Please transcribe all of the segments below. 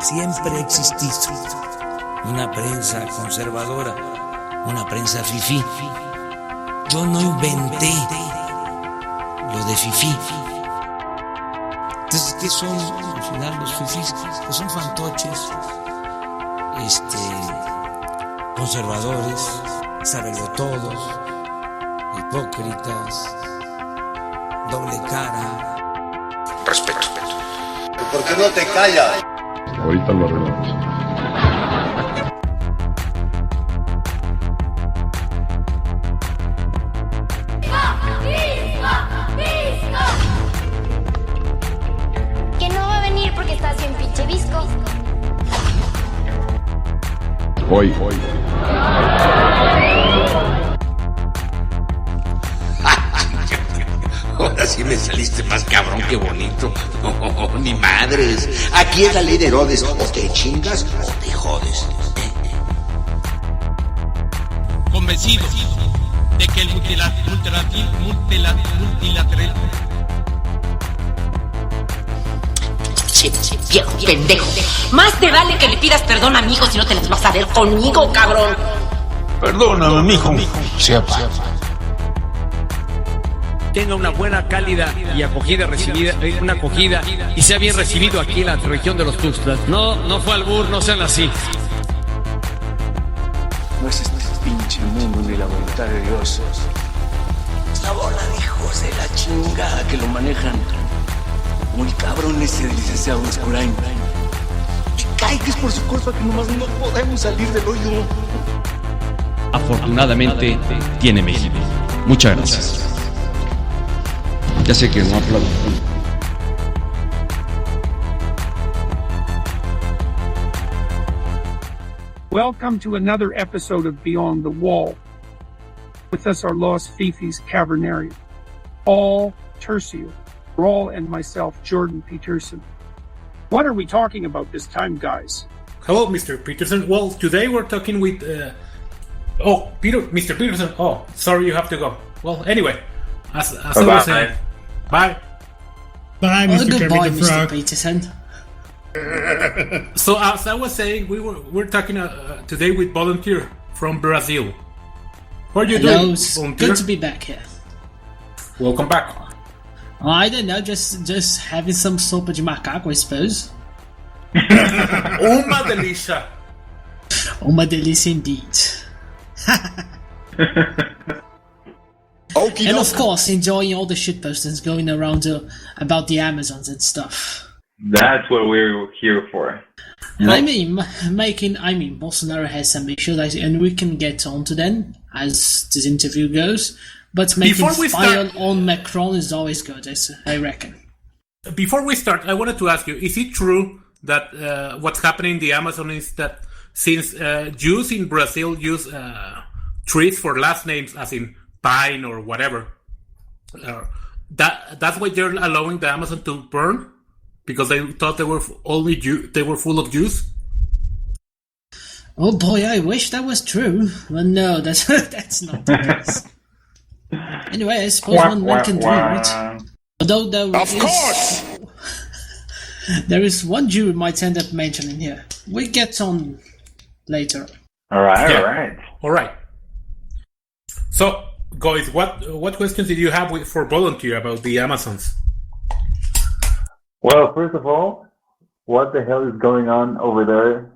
siempre ha existido una prensa conservadora, una prensa fifí. Yo no inventé lo de fifí. Entonces, ¿qué son al final los fifís? Pues son fantoches, conservadores, saberlotodos, hipócritas, doble cara. Respeto. ¿Por qué no te callas? Ahorita lo arreglamos. Que no va a venir porque estás bien pinche visco. Hoy. Ahora sí me saliste más cabrón que bonito. Oh, ni madres. Aquí es la ley de Herodes. O te chingas o te jodes. Convencido de que el multilateralismo Viejo pendejo. Más te vale que le pidas perdón a mi hijo si no te las vas a ver conmigo, cabrón. Perdóname, mijo. Sepa. tenga una buena, cálida y acogida y sea bien recibido aquí en la región de los Tuxtlas. No fue albur, no sean así. No es este pinche mundo ni la voluntad de Dios. Es la bola de hijos de la chingada que lo manejan. Como el cabrón ese del licenciado Escurain. Y cae que es por su culpa que nomás no podemos salir del hoyo. Afortunadamente tiene México. Muchas gracias. Ya sé que no aplaudo. Welcome to another episode of Beyond the Wall. With us are Los Fifis Cavernario, Paul Tercio, Raul, and myself, Jordan Peterson. What are we talking about this time, guys? Hello, Mr. Peterson. Well, today we're talking with... Mr. Peterson. Oh, sorry, you have to go. Well, anyway, as I was saying... Bye. Bye, Mr. Goodbye, Kermit the Frog. Mr. Peterson. So, as I was saying, we're talking today with volunteer from Brazil. What are you Hello, doing, it's volunteer? good to be back here. Welcome back. I don't know, just having some sopa de macaco, I suppose. Uma delícia. Uma delícia indeed. And of course, enjoying all the shit postings going around about the Amazons and stuff. That's what we're here for. I mean, Bolsonaro has some issues, and we can get on to them as this interview goes. But making fire on Macron is always good, I reckon. Before we start, I wanted to ask you: is it true that what's happening in the Amazon is that since Jews in Brazil use trees for last names, as in pine or whatever, that's why they're allowing the Amazon to burn, because they thought they were they were full of Jews. Oh boy, I wish that was true. Well, no, that's not the case. Anyway, I suppose one man can do it. Although there is one Jew we might end up mentioning here. We get on later. All right. So, guys, what questions did you have for volunteer about the Amazons? Well, first of all, what the hell is going on over there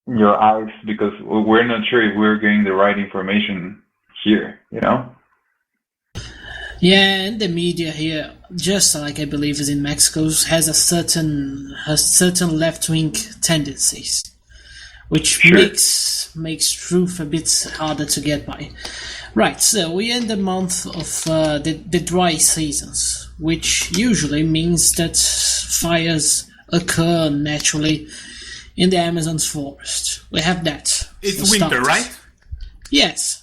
in your eyes? Because we're not sure if we're getting the right information here, you know? Yeah, and the media here, just like I believe is in Mexico, has a certain left-wing tendencies, which makes truth a bit harder to get by. Right, so we end the month of the dry seasons, which usually means that fires occur naturally in the Amazon's forest. We have that. It's winter, right? Yes.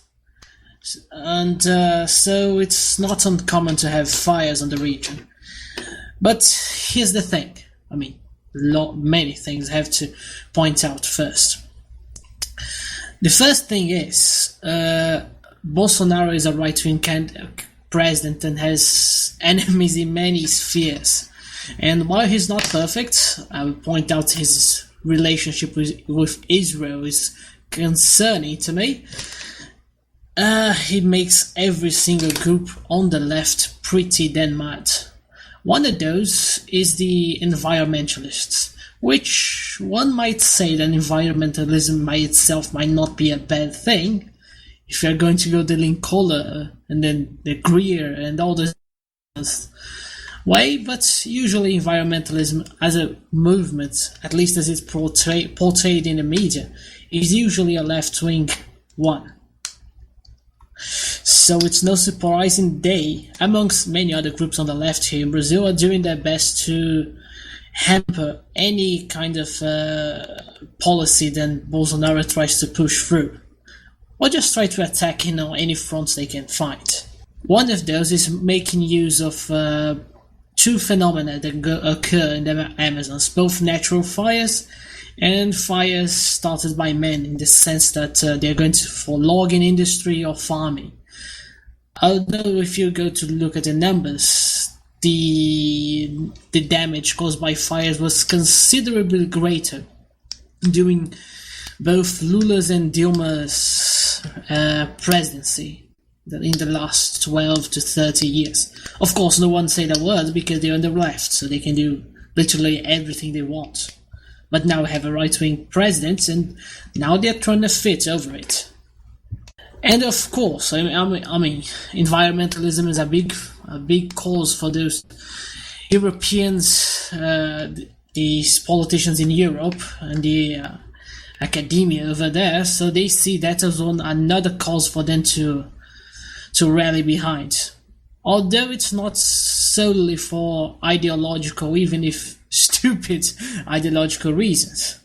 And so it's not uncommon to have fires on the region. But here's the thing. I mean, many things I have to point out first. The first thing is... Bolsonaro is a right-wing president and has enemies in many spheres. And while he's not perfect, I will point out his relationship with Israel is concerning to me. It makes every single group on the left pretty damn mad. One of those is the environmentalists, which one might say that environmentalism by itself might not be a bad thing. If you're going to go the Linkola and then the Greer and all this way, but usually environmentalism as a movement, at least as it's portrayed in the media, is usually a left-wing one. So it's no surprising they, amongst many other groups on the left here in Brazil, are doing their best to hamper any kind of policy that Bolsonaro tries to push through, or just try to attack any fronts they can find. One of those is making use of two phenomena that occur in the Amazons, both natural fires and fires started by men, in the sense that they're going for logging industry or farming. Although if you go to look at the numbers, the damage caused by fires was considerably greater during both Lula's and Dilma's presidency in the last 12 to 30 years. Of course, no one said a word because they're on the left, so they can do literally everything they want. But now we have a right-wing president, and now they're trying to fit over it. And of course, I mean, environmentalism is a big cause for those Europeans, these politicians in Europe and the academia over there. So they see that as another cause for them to rally behind. Although it's not solely for ideological, even if stupid ideological reasons.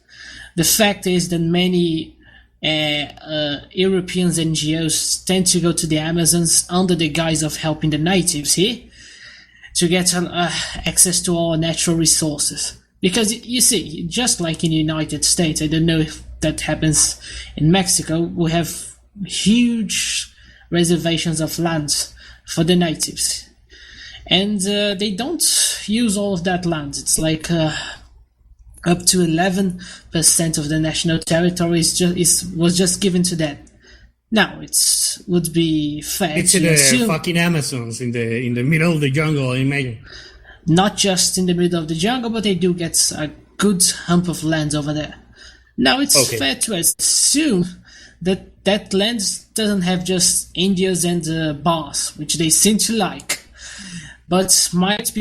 The fact is that many European NGOs tend to go to the Amazons under the guise of helping the natives here to get access to our natural resources. Because you see, just like in the United States, I don't know if that happens in Mexico, we have huge reservations of land for the natives. And they don't use all of that land. It's like up to 11% of the national territory was just given to them. Now, it would be fair it's to in the assume, fucking Amazons, in the middle of the jungle, I imagine. Not just in the middle of the jungle, but they do get a good hump of land over there. Now, it's fair to assume that that land doesn't have just Indians and bars, which they seem to like. But might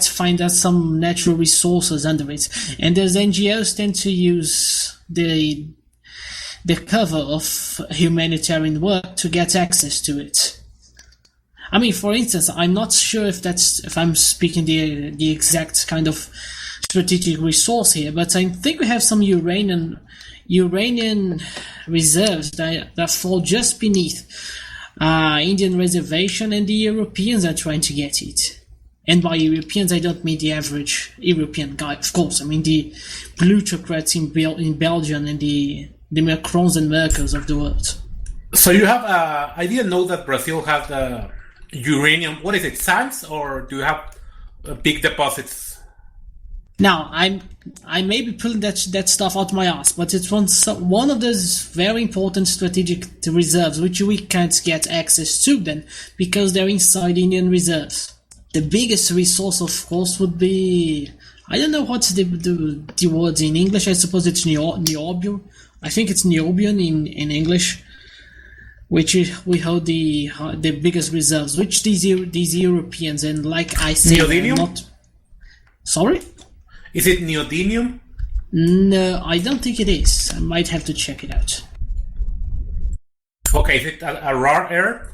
find out some natural resources under it. And those NGOs tend to use the cover of humanitarian work to get access to it. I mean, for instance, I'm not sure if I'm speaking the exact kind of strategic resource here, but I think we have some uranium reserves that fall just beneath Indian reservation, and the Europeans are trying to get it. And by Europeans, I don't mean the average European guy, of course. I mean the plutocrats in Belgium and the Macrons and Merkels of the world. So you have, I didn't know that Brazil has uranium, what is it, sands, or do you have big deposits? Now, I may be pulling that stuff out my ass, but it's one of those very important strategic reserves which we can't get access to then, because they're inside Indian reserves. The biggest resource, of course, would be, I don't know what's the word in English. I suppose it's niobium. I think it's niobium in English, which we hold the biggest reserves, which these Europeans, and like I said, neodymium? Sorry? Is it neodymium? No, I don't think it is. I might have to check it out. Okay, is it a rare earth?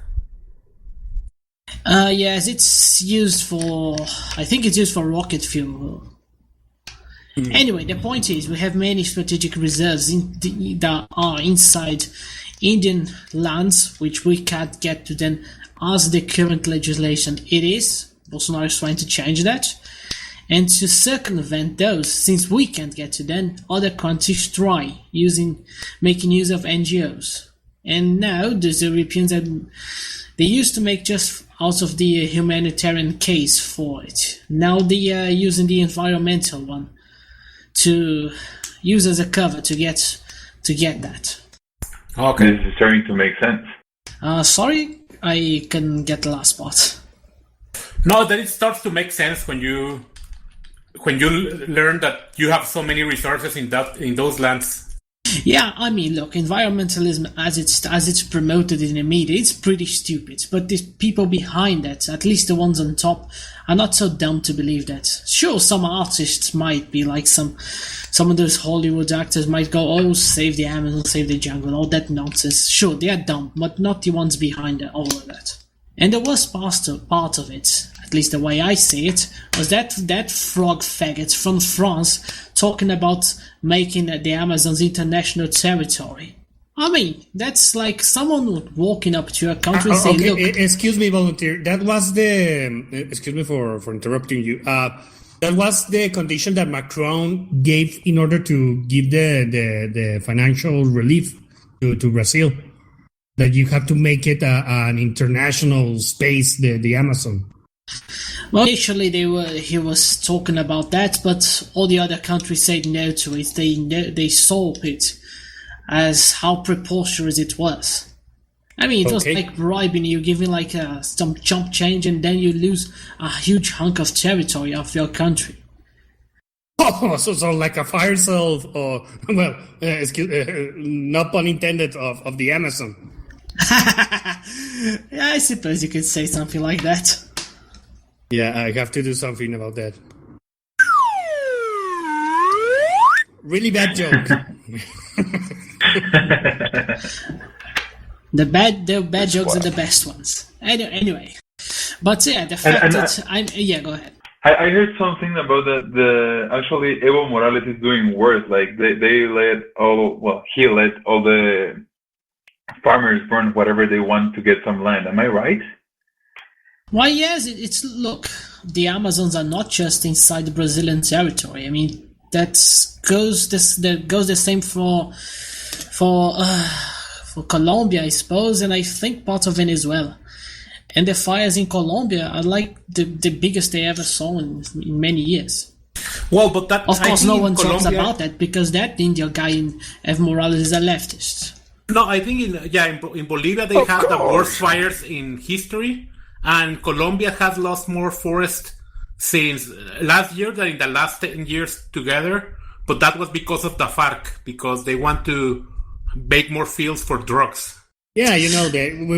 Yes, it's used for, I think it's used for rocket fuel. Anyway, the point is, we have many strategic reserves that are inside Indian lands, which we can't get to them as the current legislation it is. Bolsonaro is trying to change that. And to circumvent those, since we can't get to them, other countries try making use of NGOs. And now the Europeans, they used to make just out of the humanitarian case for it. Now they are using the environmental one to use as a cover to get that. Okay, this is starting to make sense. Sorry, I couldn't get the last part. No, then it starts to make sense when you learn that you have so many resources in those lands. Yeah, I mean, look, environmentalism as it's promoted in the media, it's pretty stupid. But the people behind that, at least the ones on top, are not so dumb to believe that. Sure, some artists might be like some of those Hollywood actors might go, oh, save the Amazon, save the jungle, all that nonsense. Sure, they are dumb, but not the ones behind all of that. And the worst part of it, at least the way I see it, was that frog faggot from France talking about making the Amazon's international territory. I mean, that's like someone walking up to a country and saying, okay, look... Excuse me, volunteer. That was the... Excuse me for interrupting you. That was the condition that Macron gave in order to give the financial relief to Brazil. That you have to make it an international space, the Amazon. Well, initially he was talking about that, but all the other countries said no to it. They saw it as how preposterous it was. I mean, it was like bribing you, giving like some chump change, and then you lose a huge hunk of territory of your country. Oh, so like a fire sale, or well, not pun intended, of the Amazon. Yeah, I suppose you could say something like that. Yeah, I have to do something about that. Really bad joke. The bad jokes are the best ones. Anyway, but yeah, the fact go ahead. I heard something about the actually Evo Morales is doing worse. Like he let all the farmers burn whatever they want to get some land. Am I right? Why, yes, it's look, the Amazons are not just inside the Brazilian territory. I mean, that goes the same for Colombia, I suppose, and I think part of Venezuela. And the fires in Colombia are like the biggest they ever saw in many years. Well, but that of course no one talks about that because that Indian guy in Evo Morales is a leftist. No, I think in Bolivia they have the worst fires in history. And Colombia has lost more forest since last year than in the last 10 years together. But that was because of the FARC, because they want to make more fields for drugs. Yeah, you know,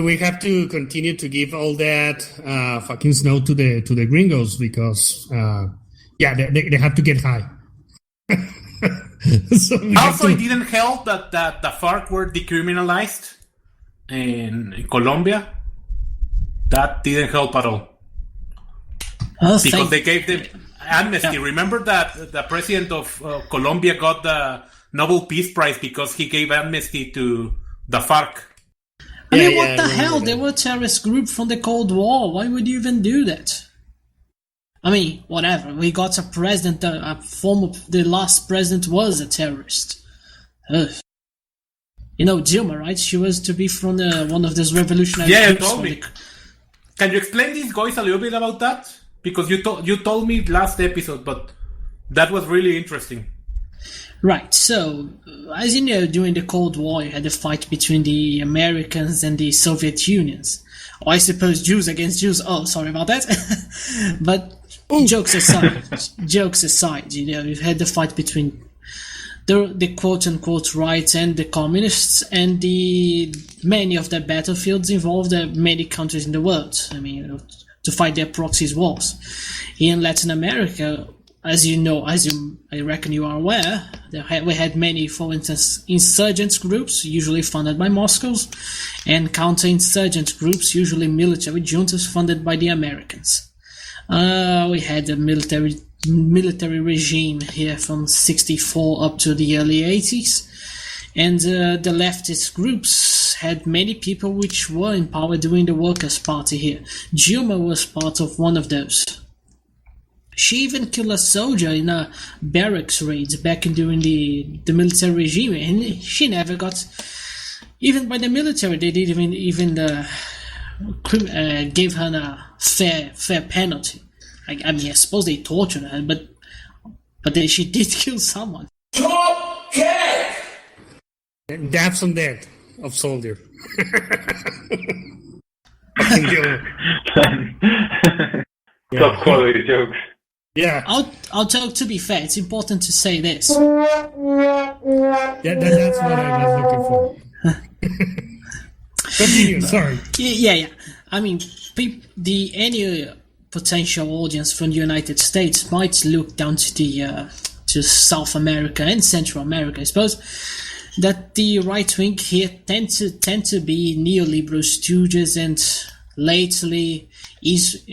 we have to continue to give all that fucking snow to the gringos because, they have to get high. Also, it didn't help that the FARC were decriminalized in Colombia. That didn't help at all. Because they gave them amnesty. Yeah. Remember that the president of Colombia got the Nobel Peace Prize because he gave amnesty to the FARC. I mean, what the hell? They were a terrorist group from the Cold War. Why would you even do that? I mean, whatever. We got a president, the last president was a terrorist. Ugh. You know, Dilma, right? She was to be from one of those revolutionary groups. Yeah, you told me. Can you explain these guys a little bit about that? Because you told me last episode, but that was really interesting. Right, so, as you know, during the Cold War, you had a fight between the Americans and the Soviet Unions. Or I suppose Jews against Jews. Oh, sorry about that. But jokes aside, you know, you've had the fight between the quote-unquote right and the communists, and many of the battlefields involved many countries in the world. I mean, you know, to fight their proxy wars. In Latin America, as you know, I reckon you are aware, we had many, for instance, insurgent groups, usually funded by Moscow, and counter-insurgent groups, usually military juntas funded by the Americans. We had a military regime here from 1964 up to the early 80s, and the leftist groups had many people which were in power during the Workers' Party here. Dilma was part of one of those. She even killed a soldier in a barracks raid back during the military regime, and she never got, even by the military, they didn't even gave her a fair penalty. I mean, I suppose they tortured her, but she did kill someone. Stop! Dabs on death of soldier. Top quality jokes. Yeah. Although, to be fair, it's important to say this. That's what I was looking for. Continue, sorry. Yeah. I mean, any potential audience from the United States might look down to South America and Central America, I suppose, that the right wing here tend to be neoliberal stooges and lately is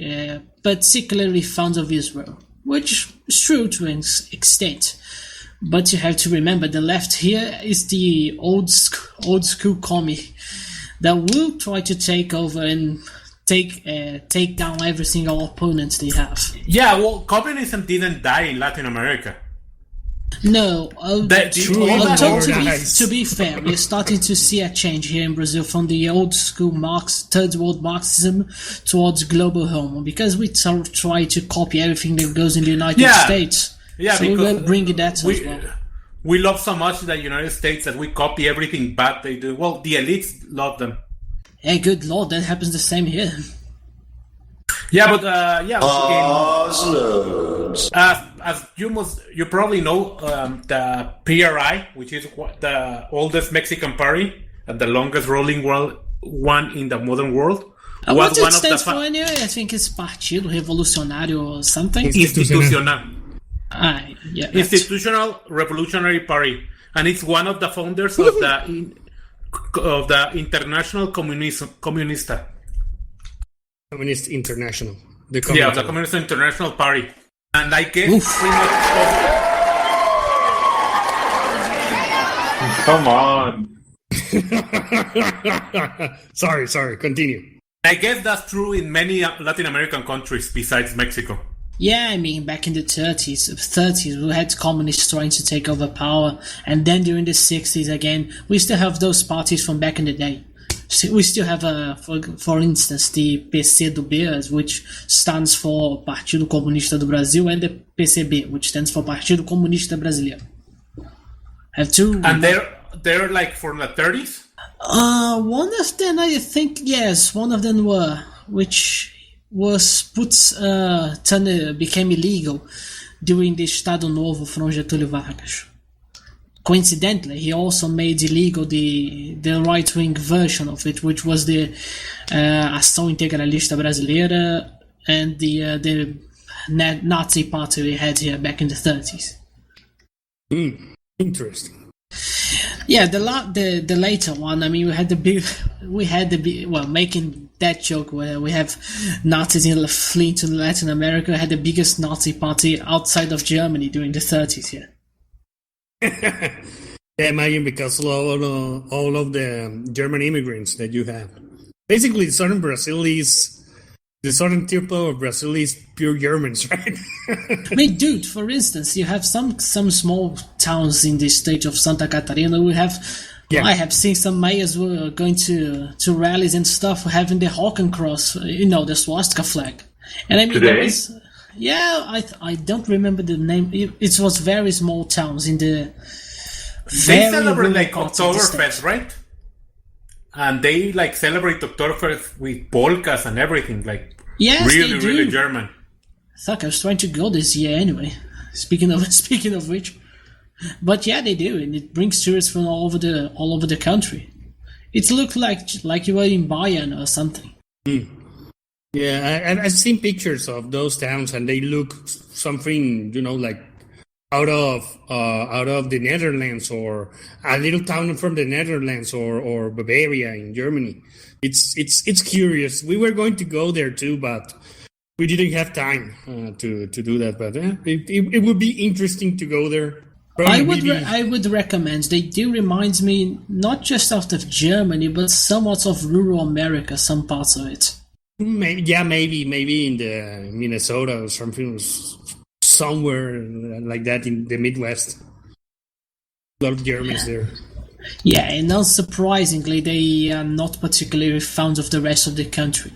particularly fond of Israel, which is true to an extent. But you have to remember the left here is the old school commie that will try to take over and take down every single opponent they have. Yeah, well, communism didn't die in Latin America. No, to be fair, we're starting to see a change here in Brazil from the old school third world Marxism towards global homo, because we try to copy everything that goes in the United States. Yeah, so we'll bring that as well. We love so much the United States that we copy everything bad they do. Well, the elites love them. Hey, good lord, that happens the same here. Yeah, but as you probably know, the PRI, which is the oldest Mexican party and the longest rolling one in the modern world, what it stands for anyway? I think it's Partido Revolucionário or something. Institucional. Yeah, Institutional Revolutionary Party, and it's one of the founders of the International Comunista. Communist International. The Communist International Party. And I guess pretty much... Come on. Sorry, continue. I guess that's true in many Latin American countries besides Mexico. Yeah, I mean, back in the 30s, we had communists trying to take over power, and then during the 60s again, we still have those parties from back in the day. We still have, for instance, the PCdoB, which stands for Partido Comunista do Brasil, and the PCB, which stands for Partido Comunista Brasileiro. Have two. And they're like from the 30s? One of them, I think, yes, one of them were, which was became illegal during the Estado Novo from Getúlio Vargas. Coincidentally, he also made illegal the right-wing version of it, which was the Ação Integralista Brasileira and the Nazi party we had here back in the 30s. Interesting. Yeah, the later one. I mean, making that joke where we have Nazis fleeing to Latin America. Had the biggest Nazi party outside of Germany during the 30s here. Yeah, imagine, because all of the German immigrants that you have. Basically, the southern tip of Brazil is pure Germans, right? I mean, dude, for instance, you have some small towns in the state of Santa Catarina. I have seen some mayors who are going to rallies and stuff having the Hawken Cross, the swastika flag. And I mean, today? I don't remember the name. It was very small towns in the. They celebrate like Oktoberfest, right? And they like celebrate Oktoberfest with polkas and everything, like really German. Fuck, I was trying to go this year anyway. Speaking of which, but yeah, they do, and it brings tourists from all over the country. It looked like you were in Bayern or something. Yeah, I've seen pictures of those towns, and they look something, like out of the Netherlands, or a little town from the Netherlands, or Bavaria in Germany. It's curious. We were going to go there too, but we didn't have time to do that. But it would be interesting to go there. I would recommend. They do remind me not just out of Germany, but somewhat of rural America. Some parts of it. Maybe in the Minnesota or something, somewhere like that in the Midwest. A lot of Germans there. Yeah, and unsurprisingly, they are not particularly fond of the rest of the country.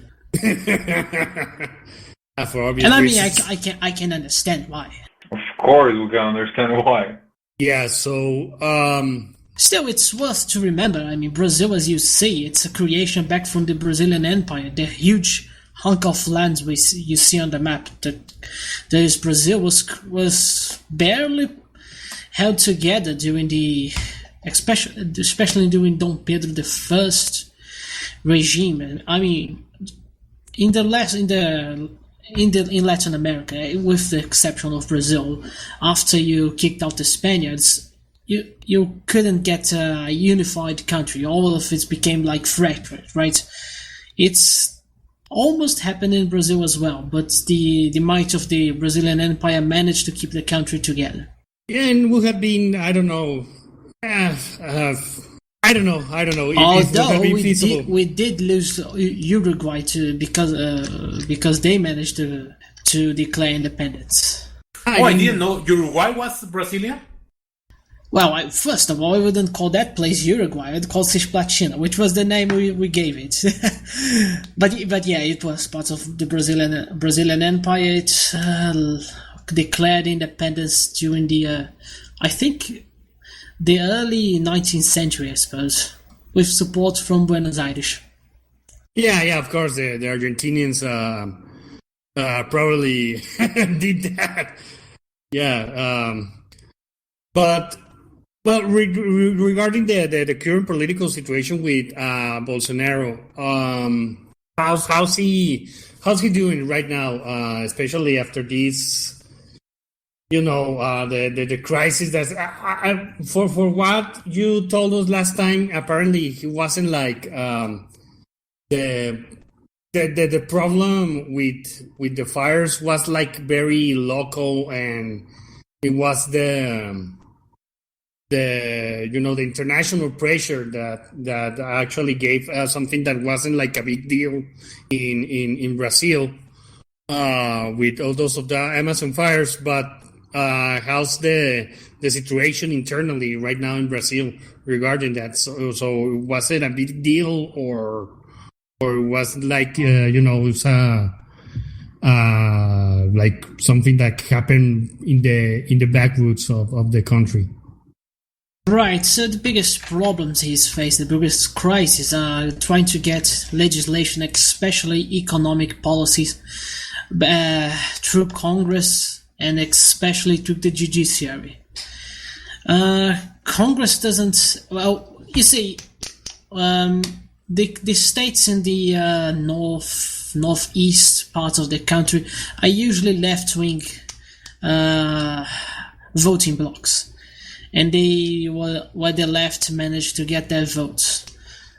For obvious and I mean, reasons. I can understand why. Of course, we can understand why. Yeah. So Still, it's worth to remember. I mean, Brazil, as you see, it's a creation back from the Brazilian Empire. The huge hunk of land you see on the map. Brazil was barely held together during especially during Dom Pedro I regime. I mean, in Latin America, with the exception of Brazil, after you kicked out the Spaniards, you couldn't get a unified country. All of it became like fractured, right? It's almost happened in Brazil as well, but the might of the Brazilian Empire managed to keep the country together. Yeah, and would have been, I don't know. I don't know. Although we did lose Uruguay because they managed to declare independence. I didn't know Uruguay was Brazilian. Well, first of all, I wouldn't call that place Uruguay. I'd call Cisplatina, which was the name we gave it. but yeah, it was part of the Brazilian Empire. It declared independence during I think, the early 19th century, I suppose, with support from Buenos Aires. Yeah, of course, the Argentinians probably did that. Yeah, but regarding the current political situation with Bolsonaro, how's he doing right now? Especially after this, the crisis. That's for what you told us last time. Apparently, he wasn't like the problem with the fires was like very local, and it was the international pressure that actually gave something that wasn't like a big deal in Brazil with all those of the Amazon fires. But how's the situation internally right now in Brazil regarding that? So was it a big deal, or was like it's like something that happened in the backwoods of the country? Right, so the biggest problems he's faced, the biggest crises are trying to get legislation, especially economic policies, through Congress and especially through the judiciary. Congress doesn't, well, you see, the states in the northeast part of the country are usually left-wing voting blocks. And where the left managed to get their votes.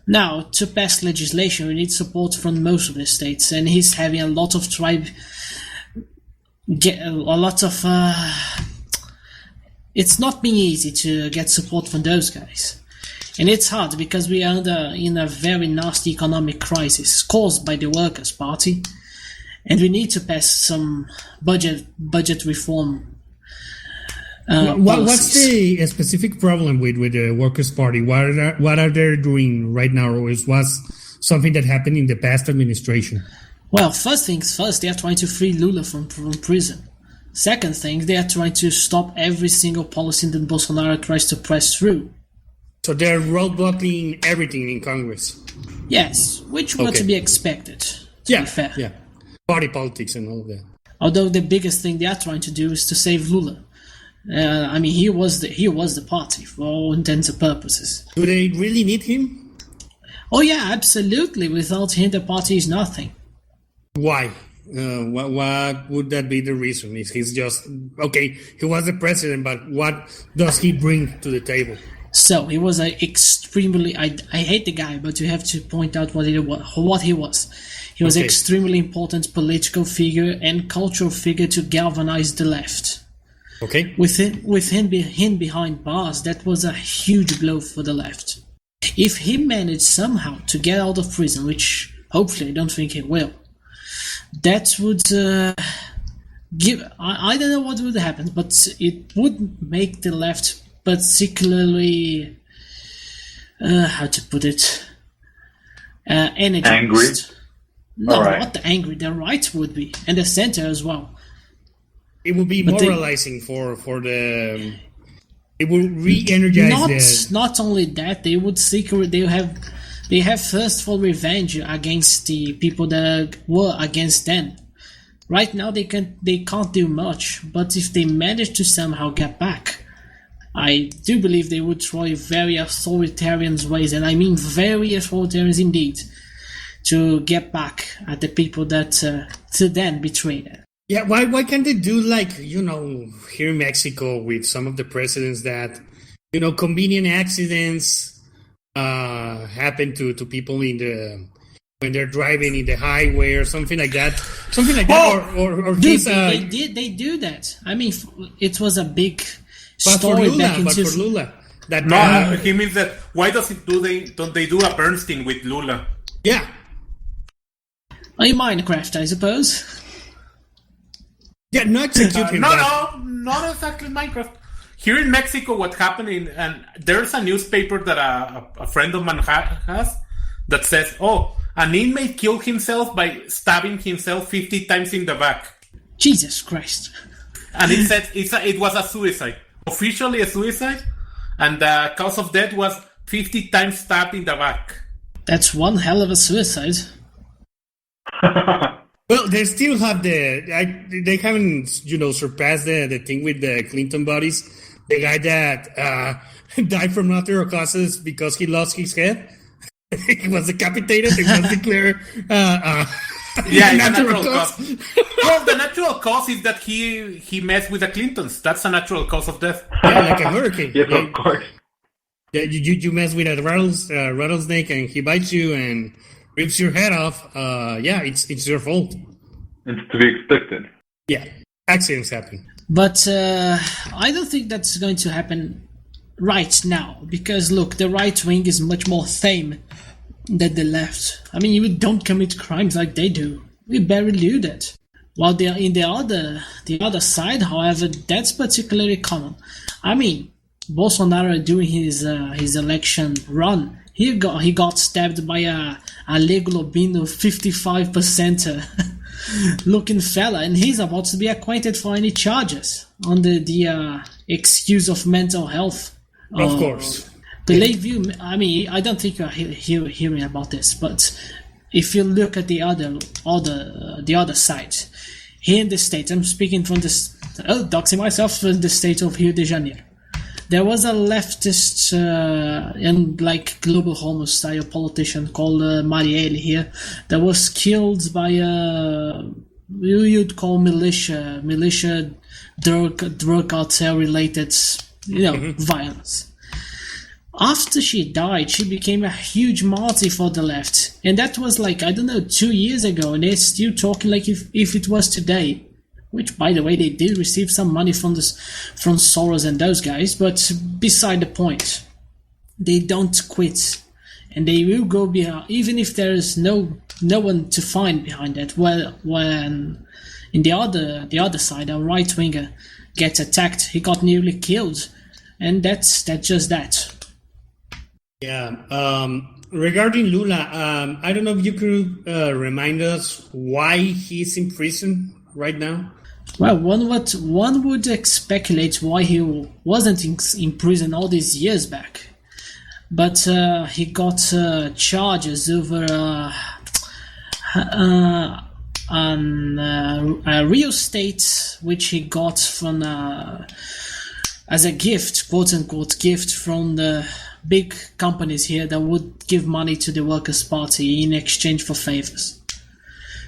Now, to pass legislation, we need support from most of the states, and he's having a lot of it's not been easy to get support from those guys. And it's hard because we are in a very nasty economic crisis caused by the Workers' Party, and we need to pass some budget reform. What's the specific problem with the Workers' Party? What are they doing right now, or was something that happened in the past administration? Well, first things first, they are trying to free Lula from prison. Second thing, they are trying to stop every single policy that Bolsonaro tries to press through. So they're roadblocking everything in Congress? Yes, which were to be expected, to be fair. Yeah, party politics and all of that. Although the biggest thing they are trying to do is to save Lula. I mean, he was the party for all intents and purposes. Do they really need him? Oh yeah, absolutely. Without him, the party is nothing. Why? What would that be the reason? Is he's just okay? He was the president, but what does he bring to the table? So he was extremely. I hate the guy, but you have to point out what he was. He was an extremely important political figure and cultural figure to galvanize the left. Okay. With him behind bars, that was a huge blow for the left. If he managed somehow to get out of prison, which hopefully I don't think he will, that would give. I don't know what would happen, but it would make the left particularly how to put it, energized. Angry? No, not angry. The right would be, and the center as well. It would be moralizing for It will re-energize Not only that, they would they have thirstful revenge against the people that were against them. Right now they can't do much, but if they manage to somehow get back, I do believe they would try very authoritarian ways, and I mean very authoritarian indeed, to get back at the people that to then betrayed them. Yeah, why can't they do like, here in Mexico with some of the presidents that, convenient accidents happen to people when they're driving in the highway or something like that. Or dude, they do that. I mean, it was a big story back in for Lula. He means that why don't they do a Bernstein with Lula? Yeah. In Minecraft, I suppose. Yeah, not executing No, not exactly Minecraft. Here in Mexico, what happened and there's a newspaper that a friend of mine has that says, an inmate killed himself by stabbing himself 50 times in the back. Jesus Christ. And it said it was a suicide. Officially a suicide, and the cause of death was 50 times stabbed in the back. That's one hell of a suicide. Well, they still have they haven't, surpassed the thing with the Clinton bodies. The guy that died from natural causes because he lost his head. He was decapitated. It was declared natural cause. Well, the natural cause is that he messed with the Clintons. That's a natural cause of death. Yeah, like a hurricane. Yes, of course. Yeah, you mess with a rattlesnake and he bites you and rips your head off. It's your fault. It's to be expected. Yeah, accidents happen. But I don't think that's going to happen right now, because look, the right wing is much more tame than the left. I mean, you don't commit crimes like they do. We barely do that. While they're in the other side, however, that's particularly common. I mean, Bolsonaro during his election run, he got stabbed by a Lego Lobino 55% looking fella, and he's about to be acquitted for any charges under the excuse of mental health. Of course. Believe you, I mean, I don't think you're hearing about this, but if you look at the other side, here in the States, I'm speaking from doxing myself, from the state of Rio de Janeiro. There was a leftist and like global homo style politician called Marielle here that was killed by you'd call militia drug cartel related violence. After she died, she became a huge martyr for the left, and that was 2 years ago, and they're still talking like if it was today. Which, by the way, they did receive some money from Soros and those guys, but beside the point, they don't quit, and they will go behind, even if there is no one to find behind that. Well, when in the other side, a right winger gets attacked, he got nearly killed, and that's just that. Yeah. Regarding Lula, I don't know if you could remind us why he's in prison right now. Well, one would speculate why he wasn't in prison all these years back, but he got charges over a real estate which he got from as a gift, quote unquote gift, from the big companies here that would give money to the Workers' Party in exchange for favors.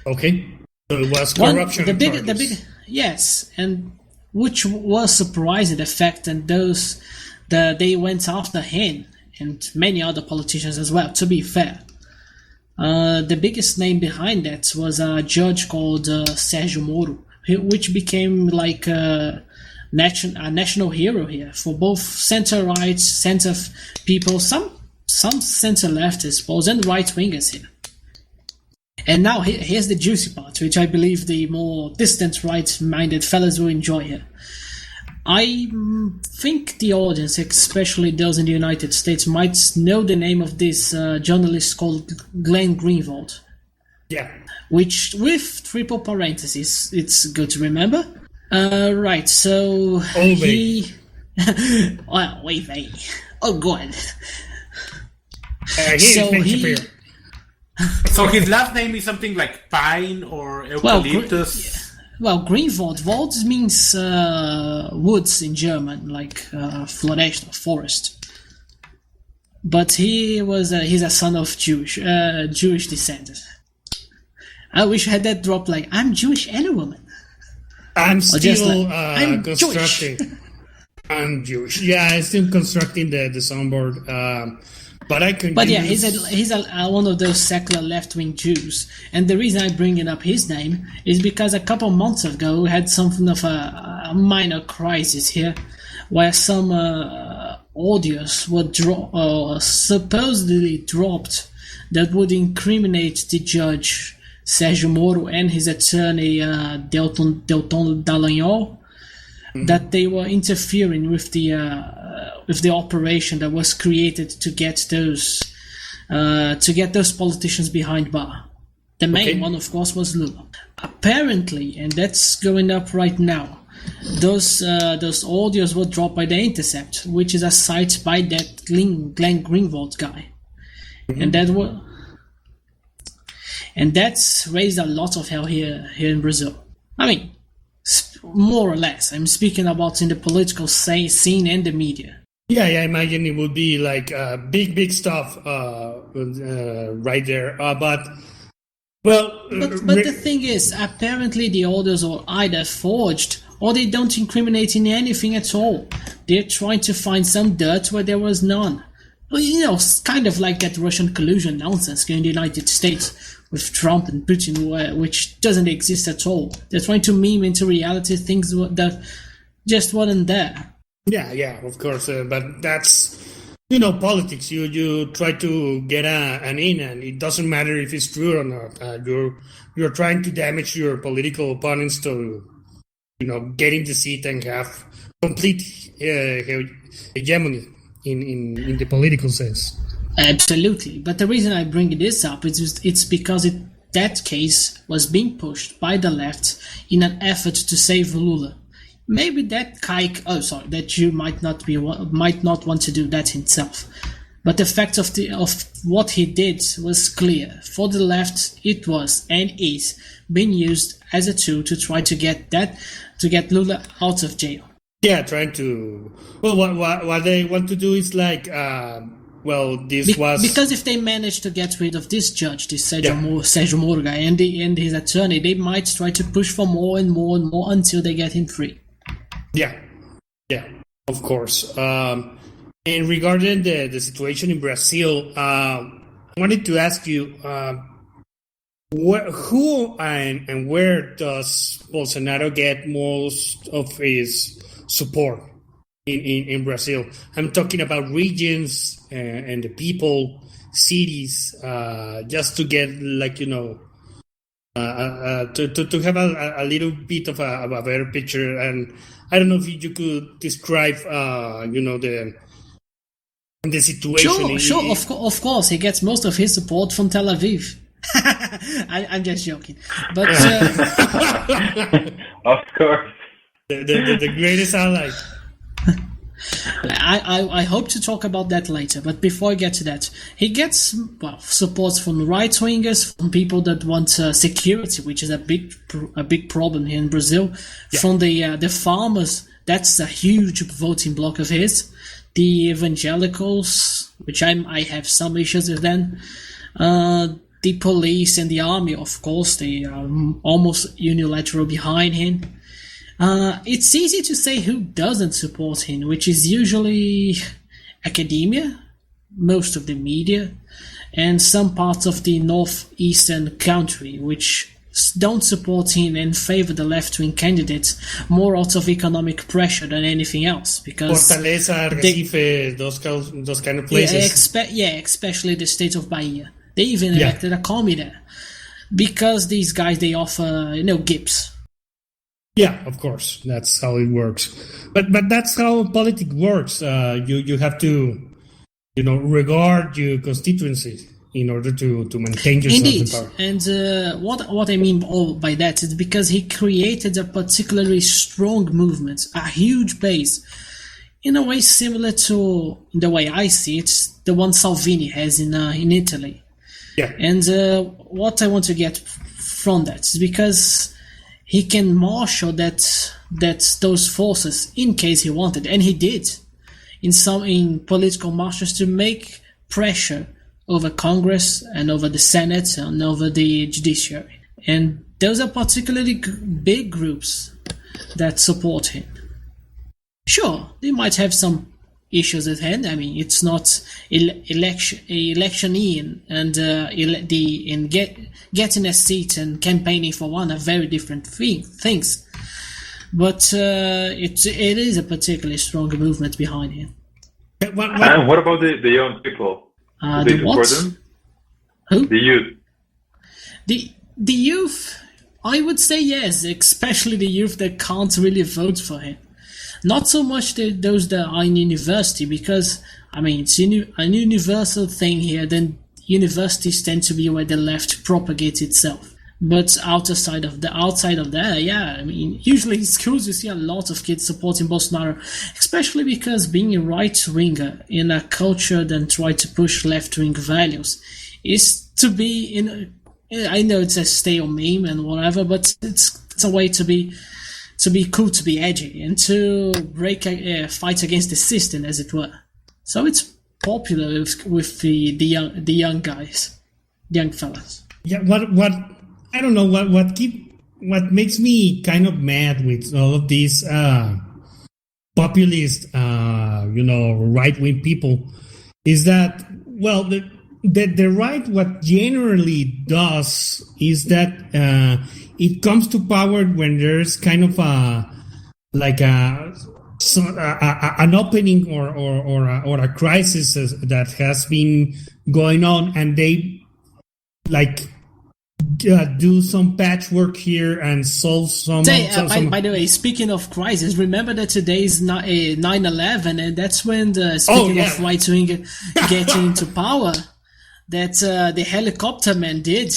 Okay. So it was corruption. The big, yes, and which was surprising, the fact that they went after him and many other politicians as well. To be fair, the biggest name behind that was a judge called Sérgio Moro, which became like a national hero here for both center right, center people, some center left, I suppose, and right wingers here. And now here's the juicy part, which I believe the more distant right-minded fellas will enjoy here. I think the audience, especially those in the United States, might know the name of this journalist called Glenn Greenwald. Yeah. Which, with triple parentheses, it's good to remember. Right, so he Well, wait. Oh, God. So his last name is something like Pine or Eucalyptus. Greenwald. Wald means woods in German, like Floresta, forest. But he's a son of Jewish descent. I wish I had that drop like, I'm Jewish and a woman. I'm still I'm constructing. Jewish. I'm Jewish. Yeah, I'm still constructing the soundboard. But I can. But yeah, he's one of those secular left-wing Jews, and the reason I'm bringing up his name is because a couple months ago we had something of a minor crisis here, where some audios were supposedly dropped that would incriminate the judge Sérgio Moro and his attorney Delton Dallagnol, that they were interfering with the operation that was created to get those politicians behind bar. The main one, of course, was Lula. Apparently, and that's going up right now, those audios were dropped by The Intercept, which is a site by that Glenn Greenwald guy, and that's raised a lot of hell here in Brazil. I mean, more or less. I'm speaking about in the political scene and the media. Yeah, I imagine it would be like big stuff right there. But the thing is, apparently the orders are either forged or they don't incriminate in anything at all. They're trying to find some dirt where there was none. Well, it's kind of like that Russian collusion nonsense in the United States with Trump and Putin, which doesn't exist at all. They're trying to meme into reality things that just weren't there. Yeah, of course. But that's, politics. You try to get an in, and it doesn't matter if it's true or not. You're trying to damage your political opponents to, get in the seat and have complete hegemony in the political sense. Absolutely. But the reason I bring this up is it's because that case was being pushed by the left in an effort to save Lula. Maybe that Jew might not want to do that himself. But the fact of what he did was clear. For the left, it was and is being used as a tool to try to get Lula out of jail. Yeah, trying to. Well, what they want to do is like. Because if they manage to get rid of this judge, this Sérgio Moro guy, and his attorney, they might try to push for more and more and more until they get him free. Yeah, of course. And regarding the situation in Brazil, I wanted to ask you, who and where does Bolsonaro get most of his support in Brazil? I'm talking about regions and the people, cities, just to get to have a little bit of a better picture. And I don't know if you could describe, the situation. Sure. Of course, he gets most of his support from Tel Aviv. I'm just joking, but of course, the greatest ally. I hope to talk about that later, but before I get to that, he gets support from right-wingers, from people that want security, which is a big problem here in Brazil, from the farmers. That's a huge voting bloc of his. The evangelicals, which I have some issues with them. The police and the army, of course, they are almost unilateral behind him. It's easy to say who doesn't support him, which is usually academia, most of the media, and some parts of the northeastern country, which don't support him and favor the left-wing candidates more out of economic pressure than anything else. Because Fortaleza, Recife, those kind of places. Especially the state of Bahia. They even elected a commie there. Because these guys, they offer, gifts. Yeah, of course. That's how it works. But that's how politics works. You have to, regard your constituency in order to maintain yourself in power. And what I mean by that is because he created a particularly strong movement, a huge base in a way similar to the way I see it, the one Salvini has in Italy. Yeah. And what I want to get from that is because he can marshal those forces in case he wanted, and he did in political marches to make pressure over Congress and over the Senate and over the judiciary. And those are particularly big groups that support him. Sure, they might have some issues at hand. I mean, it's not election in and getting a seat and campaigning for one are very different things. But it is a particularly strong movement behind him. And what about the young people? Do they support them? Who? The youth. The youth, I would say yes, especially the youth that can't really vote for him. Not so much those that are in university, because, I mean, it's an universal thing here, then universities tend to be where the left propagates itself. But outside of that, yeah, I mean, usually in schools you see a lot of kids supporting Bolsonaro, especially because being a right-winger in a culture that try to push left-wing values is to be in. I know it's a stale meme and whatever, but it's a way to be cool, to be edgy, and to fight against the system, as it were. So it's popular with the young guys, the young fellas. Yeah, what I don't know what makes me kind of mad with all of these populist, right-wing people is that, well, the right, what generally does is that it comes to power when there's kind of an opening or a crisis that has been going on, and they do some patchwork here and solve some. By the way, speaking of crisis, remember that today is 9/11, and that's when of right wing getting into power. That the helicopter man did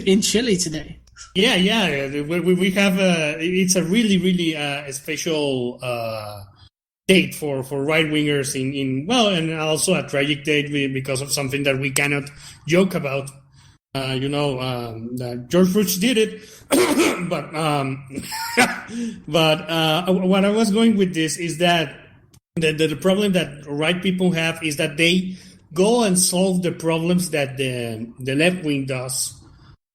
in Chile today. Yeah. We have it's a really special date for right wingers and also a tragic date because of something that we cannot joke about. George Bush did it, but what I was going with this is that the problem that right people have is that they go and solve the problems that the left wing does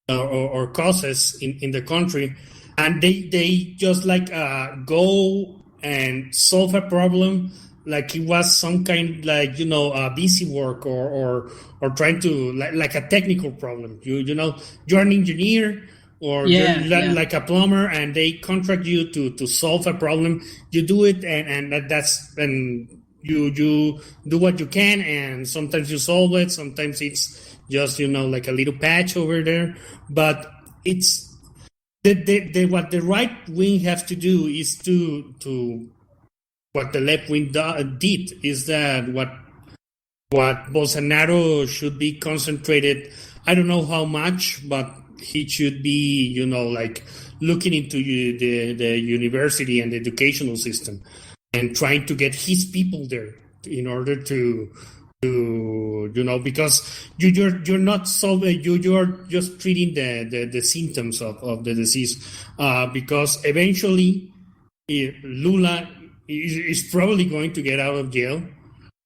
or causes in the country, and they just go and solve a problem like it was some kind busy work or trying to like a technical problem. You're an engineer or like a plumber, and they contract you to solve a problem. You do it, and you do what you can, and sometimes you solve it. Sometimes it's just like a little patch over there. But it's what the right wing has to do is to what the left wing did is that what Bolsonaro should be concentrated. I don't know how much, but he should be looking into the university and the educational system and trying to get his people there in order to because you're not solving, you're just treating the symptoms of the disease, because eventually Lula is probably going to get out of jail,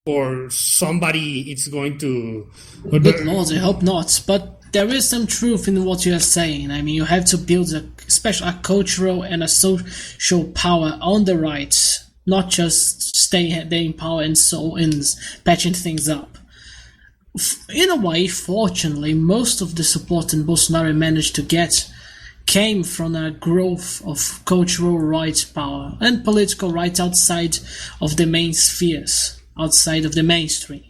or somebody is going to. Good Lord, I hope not. But there is some truth in what you are saying. I mean, you have to build a cultural and a social power on the right, not just stay there in power and patching things up. In a way, fortunately, most of the support that Bolsonaro managed to get came from a growth of cultural right power and political right outside of the main spheres, outside of the mainstream.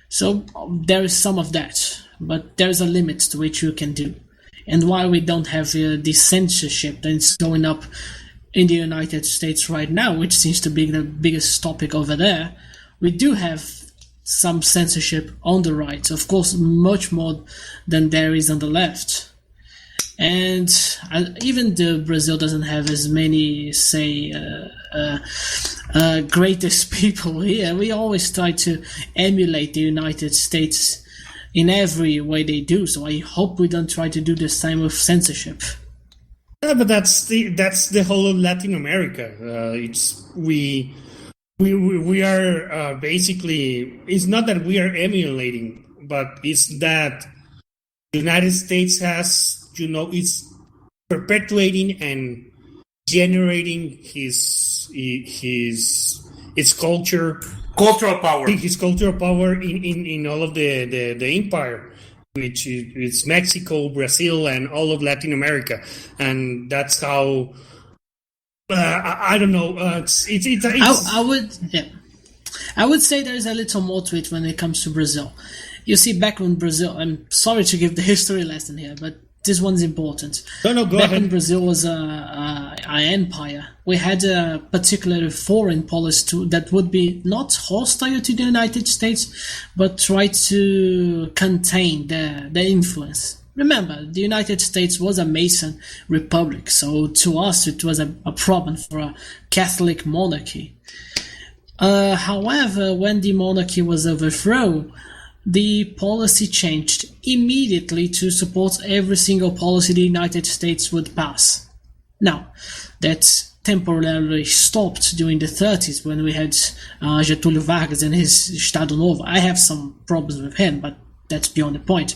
So there is some of that, but there is a limit to which you can do. And while we don't have the censorship that's going up in the United States right now, which seems to be the biggest topic over there, we do have some censorship on the right, of course much more than there is on the left. And even though Brazil doesn't have as many, say, greatest people here, we always try to emulate the United States in every way they do. So I hope we don't try to do the same with censorship. Yeah, but that's the whole of Latin America. We are basically, it's not that we are emulating, but it's that the United States has, it's perpetuating and generating its cultural power in all of the empire, which is Mexico, Brazil, and all of Latin America, and that's how. I don't know. I would say there's a little more to it when it comes to Brazil. You see, back when Brazil, I'm sorry to give the history lesson here, but this one's important. No, go back ahead. when Brazil was an empire, we had a particular foreign policy that would be not hostile to the United States, but try to contain the influence. Remember, the United States was a Mason republic, so to us it was a problem for a Catholic monarchy. However, when the monarchy was overthrown, the policy changed immediately to support every single policy the United States would pass. Now, that temporarily stopped during the 30s when we had Getúlio Vargas and his Estado Novo. I have some problems with him, but that's beyond the point.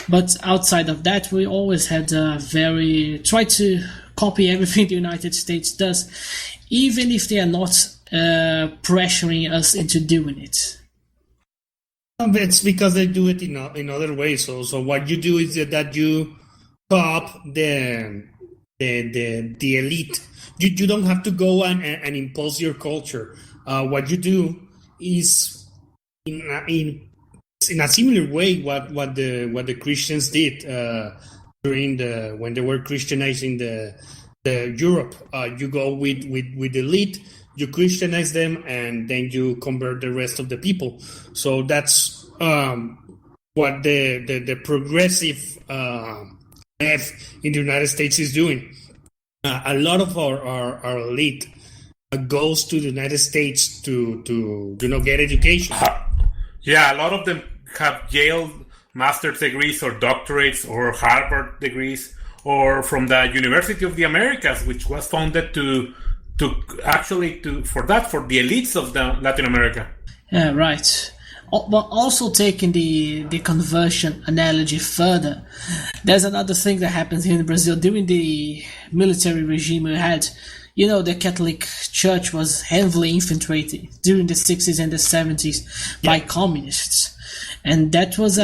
But outside of that, we always had try to copy everything the United States does, even if they are not pressuring us into doing it. It's because they do it in other ways. So what you do is that you top the elite. You don't have to go and impose your culture. What you do is in a similar way what the Christians did during when they were Christianizing the Europe. You go with the elite, you Christianize them, and then you convert the rest of the people. So that's what the progressive left in the United States is doing. A lot of our elite goes to the United States to get education. Yeah, a lot of them have Yale master's degrees or doctorates or Harvard degrees, or from the University of the Americas, which was founded for the elites of Latin America. Yeah, right. But also taking the conversion analogy further, there's another thing that happens here in Brazil. During the military regime we had, the Catholic Church was heavily infiltrated during the 60s and the 70s by communists. And that was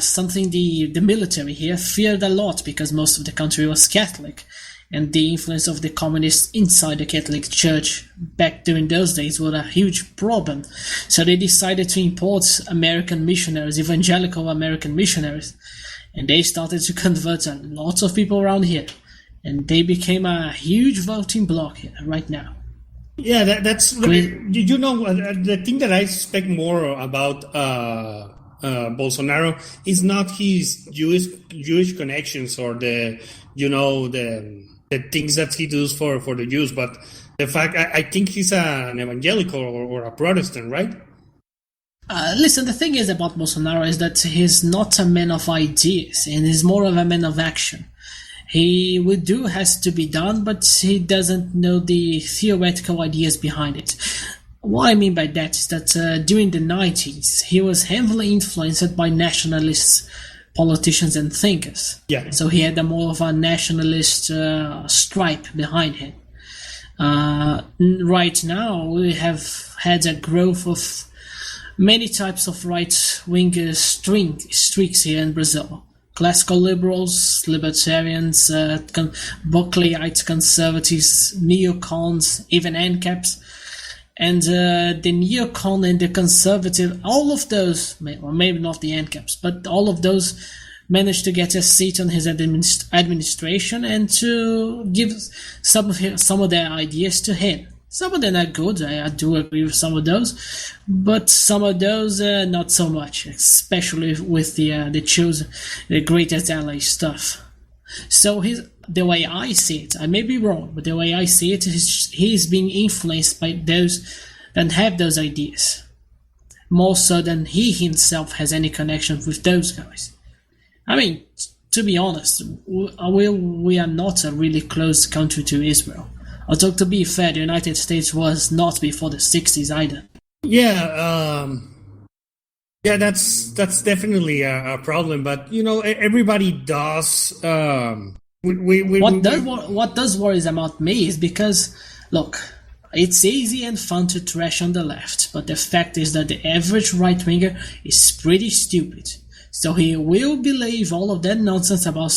something the military here feared a lot, because most of the country was Catholic. And the influence of the communists inside the Catholic Church back during those days was a huge problem. So they decided to import American missionaries, evangelical American missionaries. And they started to convert lots of people around here. And they became a huge voting bloc here right now. Yeah, that's... the thing that I suspect more about Bolsonaro is not his Jewish connections or the things that he does for the Jews, but the fact I think he's an evangelical or a Protestant, right? Listen, the thing is about Bolsonaro is that he's not a man of ideas, and he's more of a man of action. He would do has to be done, but he doesn't know the theoretical ideas behind it. What I mean by that is that during the 90s, he was heavily influenced by nationalist politicians and thinkers. Yeah. So he had more of a nationalist stripe behind him. Right now, we have had a growth of many types of right-wing streaks here in Brazil. Classical liberals, libertarians, Buckleyite conservatives, neocons, even ANCAPs. And the neocon and the conservative, all of those, or maybe not the ANCAPs, but all of those managed to get a seat on his administration and to give some of their ideas to him. Some of them are good, I do agree with some of those, but some of those not so much, especially with the greatest ally stuff. So the way I see it, I may be wrong, but the way I see it is he's being influenced by those that have those ideas, more so than he himself has any connection with those guys. I mean, to be honest, we are not a really close country to Israel. Although, to be fair, the United States was not before the 60s either. Yeah, that's definitely a problem. But everybody does. What does worries about me is because, look, it's easy and fun to trash on the left, but the fact is that the average right-winger is pretty stupid. So he will believe all of that nonsense about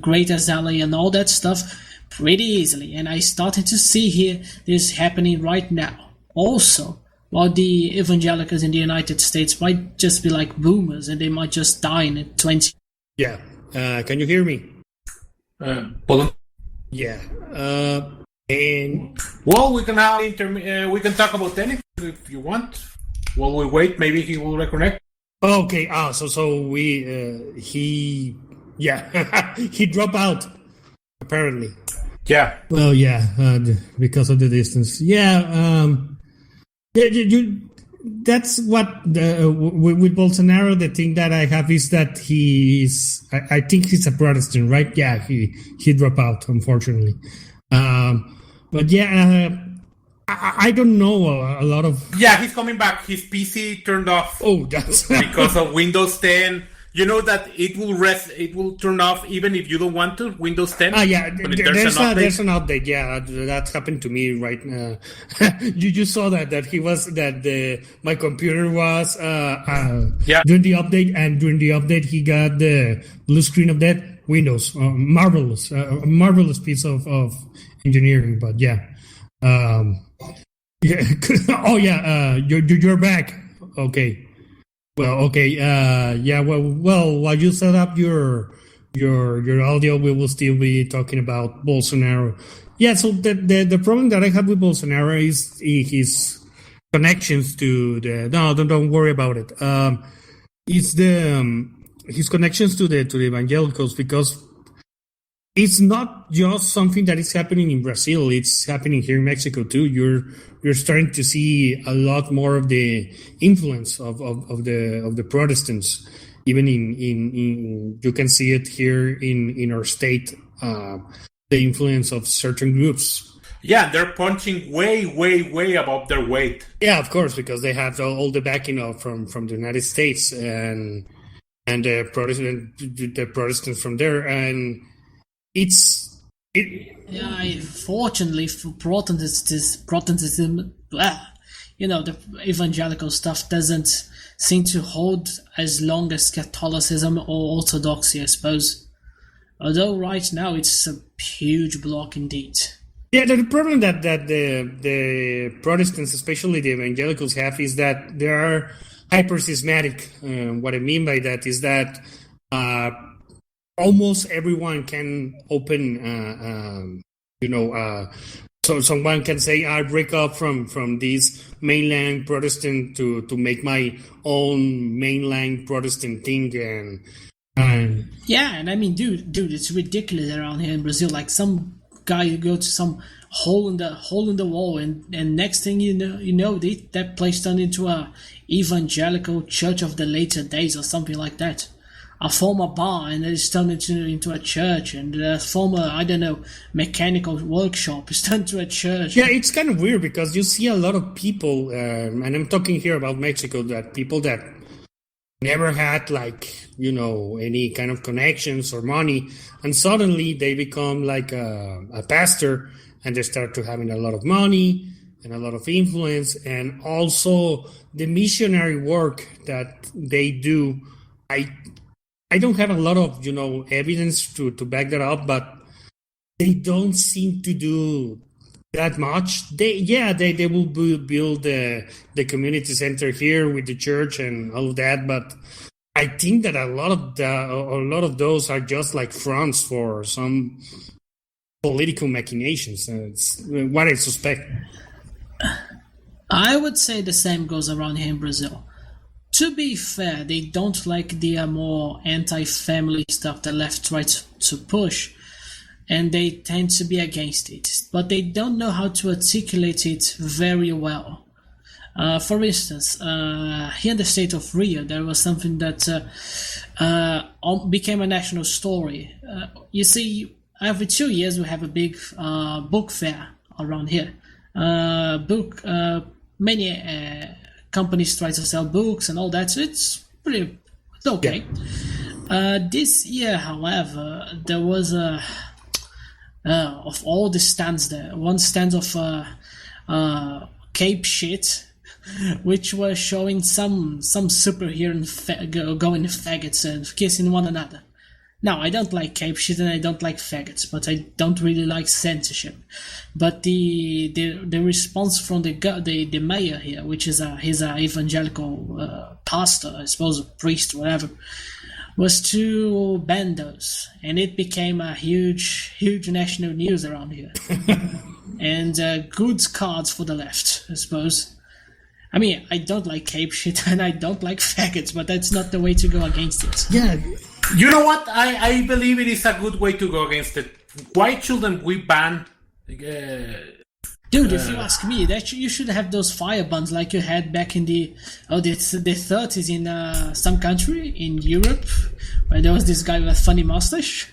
Great Azalea and all that stuff pretty easily. And I started to see here this happening right now. Also, while the evangelicals in the United States might just be like boomers and they might just die in 20. Yeah. Can you hear me? Hold on. Yeah. And well, we can now we can talk about anything if you want. While we wait, maybe he will reconnect. Okay. So he he dropped out apparently. Yeah. Well, yeah, because of the distance. Yeah. That's what with Bolsonaro. The thing that I have is that I think he's a Protestant, right? Yeah, he dropped out, unfortunately. But yeah, I don't know a lot of. Yeah, he's coming back. His PC turned off. Oh, that's because of Windows 10. You know that it will turn off even if you don't want to. Windows 10. Yeah, there's an update. Yeah, that happened to me right now. you saw that my computer was doing the update, and during the update he got the blue screen of that Windows. Marvelous piece of engineering. But yeah, yeah. Oh yeah, you're back. Okay. Well, okay. Yeah. Well. While you set up your audio, we will still be talking about Bolsonaro. Yeah. So the problem that I have with Bolsonaro is his connections to the. No, don't worry about it. It's his connections to the evangelicals, because it's not just something that is happening in Brazil. It's happening here in Mexico too. You're starting to see a lot more of the influence of the Protestants. Even in you can see it here in our state. The influence of certain groups. Yeah, they're punching way above their weight. Yeah, of course, because they have all the backing from the United States and the Protestants from there, and fortunately for Protestantism, the evangelical stuff doesn't seem to hold as long as Catholicism or Orthodoxy, I suppose. Although right now it's a huge block indeed. Yeah, the problem that the Protestants, especially the evangelicals, have is that they are hyper-schismatic. What I mean by that is that almost everyone can open, so someone can say, I break up from this mainland Protestant to make my own mainland Protestant thing. Yeah, and I mean, dude, it's ridiculous around here in Brazil. Like some guy, you go to some hole in the wall, and next thing you know, that place turned into a evangelical church of the later days or something like that. A former bar, and it's turned into a church, and a former, I don't know, mechanical workshop is turned to a church. Yeah, it's kind of weird because you see a lot of people, and I'm talking here about Mexico, that people that never had any kind of connections or money, and suddenly they become like a pastor, and they start to having a lot of money and a lot of influence, and also the missionary work that they do. I don't have a lot of, evidence to back that up, but they don't seem to do that much. They will build the community center here with the church and all of that, but I think that a lot of those are just like fronts for some political machinations. It's what I suspect. I would say the same goes around here in Brazil. to be fair, they don't like the more anti-family stuff the left tries to push, and they tend to be against it. But they don't know how to articulate it very well. For instance, here in the state of Rio, there was something that became a national story. You see, every 2 years we have a big book fair around here. Many companies try to sell books and all that, so it's okay. This year, however, there was of all the stands there, one stand of Cape shit, which was showing some superhero going faggots and kissing one another. Now, I don't like Cape shit and I don't like faggots, but I don't really like censorship. But the response from the mayor here, which is he's an evangelical pastor, I suppose, a priest, whatever, was to ban those, and it became a huge national news around here. And good cards for the left, I suppose. I mean, I don't like Cape shit and I don't like faggots, but that's not the way to go against it. Yeah. You know what? I believe it is a good way to go against it. Why shouldn't we ban? Dude, if you ask me, that you should have those fire bans like you had back in the 30s in some country in Europe, where there was this guy with a funny mustache.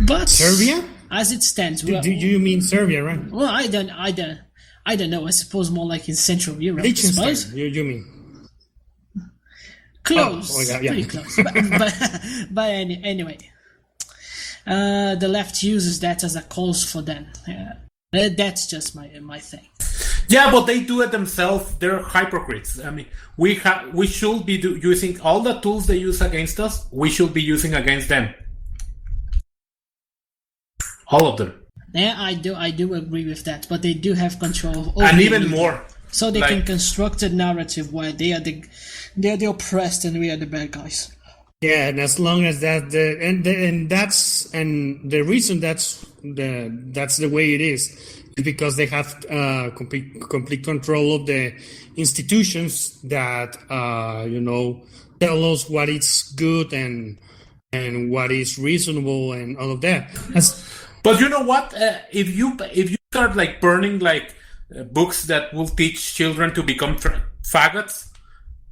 But Serbia, as it stands, do you mean Serbia, right? Well, I don't know. I suppose more like in Central Europe. Liechtenstein, you mean? Close, yeah. pretty close. but anyway, the left uses that as a cause for them. That's just my thing. Yeah, but they do it themselves. They're hypocrites. I mean, we should be using all the tools they use against us. We should be using against them. All of them. Yeah, I do agree with that. But they do have control over and even more. So they can construct a narrative where they are the oppressed and we are the bad guys. Yeah, and as long as that the reason that's the way it is because they have complete control of the institutions that tell us what is good and what is reasonable and all of that. But you know what? If you start like burning books that will teach children to become faggots,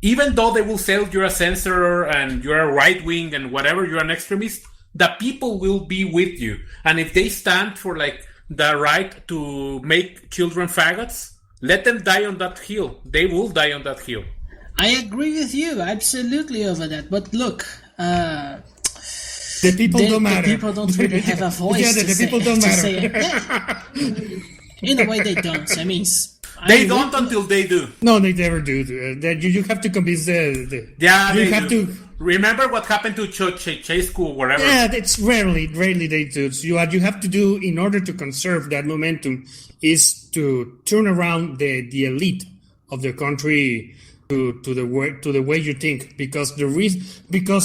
even though they will say you're a censor and you're a right wing and whatever, you're an extremist, the people will be with you. And if they stand for the right to make children faggots, let them die on that hill. They will die on that hill. I agree with you absolutely over that. But look, the people don't matter. The people don't really have a voice. The people don't matter. In a way, they don't. I mean, they don't until they do. No, they never do. You have to convince to remember what happened to Ceausescu or whatever. Yeah, it's rarely they do. So what you have to do in order to conserve that momentum is to turn around the elite of the country to the way you think. Because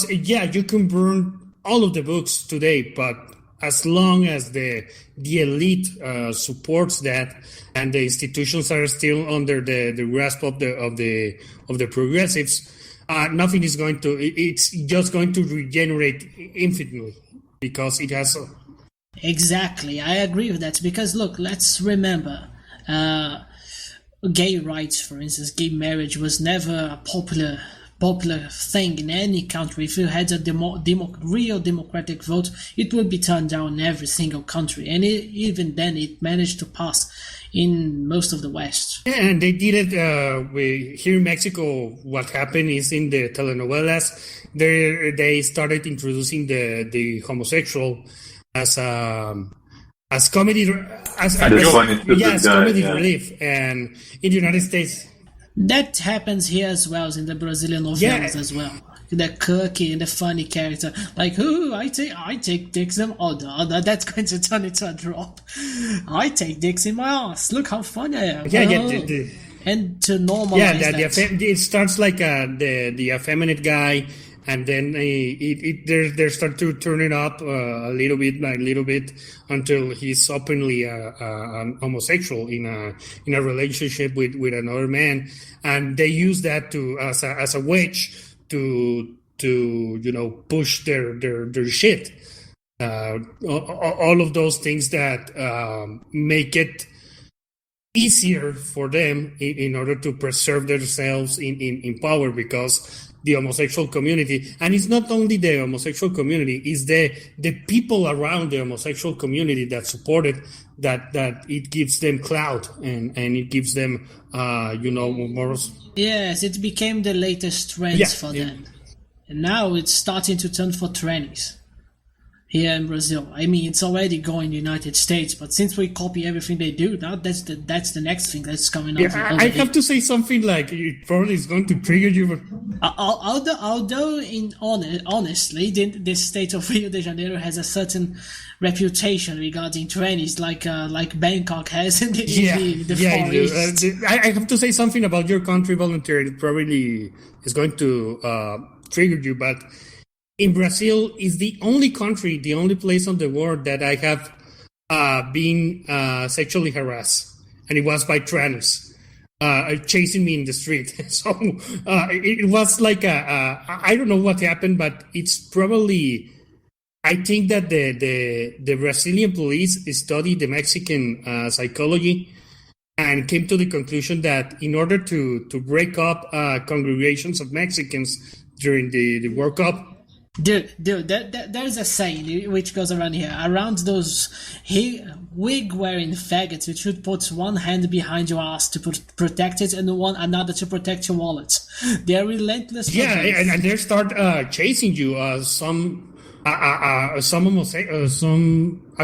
you can burn all of the books today, but as long as the elite supports that and the institutions are still under the grasp of the progressives, nothing is going to. It's just going to regenerate infinitely because it has. Exactly, I agree with that. Because look, let's remember, gay rights, for instance, gay marriage was never a popular thing in any country. If you had a real democratic vote, it would be turned down in every single country, and even then it managed to pass in most of the West. Yeah, and they did it here in Mexico. What happened is in the telenovelas, they started introducing the homosexual as comedy relief, and in the United States. That happens here as well, in the Brazilian novelas as well. The quirky and the funny character, I take dicks in. Oh no, that's going to turn into a drop. I take dicks in my ass. Look how funny I am. And to normalize it starts like the effeminate guy, and then they start to turn it up a little bit by little bit until he's openly an homosexual in a relationship with another man, and they use that as a wedge to push their shit. All of those things that make it easier for them in order to preserve themselves in power, because the homosexual community, and it's not only the homosexual community, it's the people around the homosexual community that support it, that it gives them clout and it gives them more. Yes, it became the latest trends for them, and now it's starting to turn for trannies here in Brazil. I mean, it's already going in the United States, but since we copy everything they do, now that's the next thing that's coming out. Yeah, I have to say something like it probably is going to trigger you. Although honestly, the state of Rio de Janeiro has a certain reputation regarding trannies, like Bangkok has in the Far East. I have to say something about your country volunteer. It probably is going to trigger you, but in Brazil is the only place on the world that I have been sexually harassed, and it was by trannies chasing me in the street. So it was like I don't know what happened, but it's probably, I think that the Brazilian police studied the Mexican psychology and came to the conclusion that in order to break up congregations of Mexicans during the World Cup. Dude, there's a saying which goes around here. Around those wig-wearing faggots, you should put one hand behind your ass to protect it and another to protect your wallet. They're relentless. Yeah, and they start chasing you. A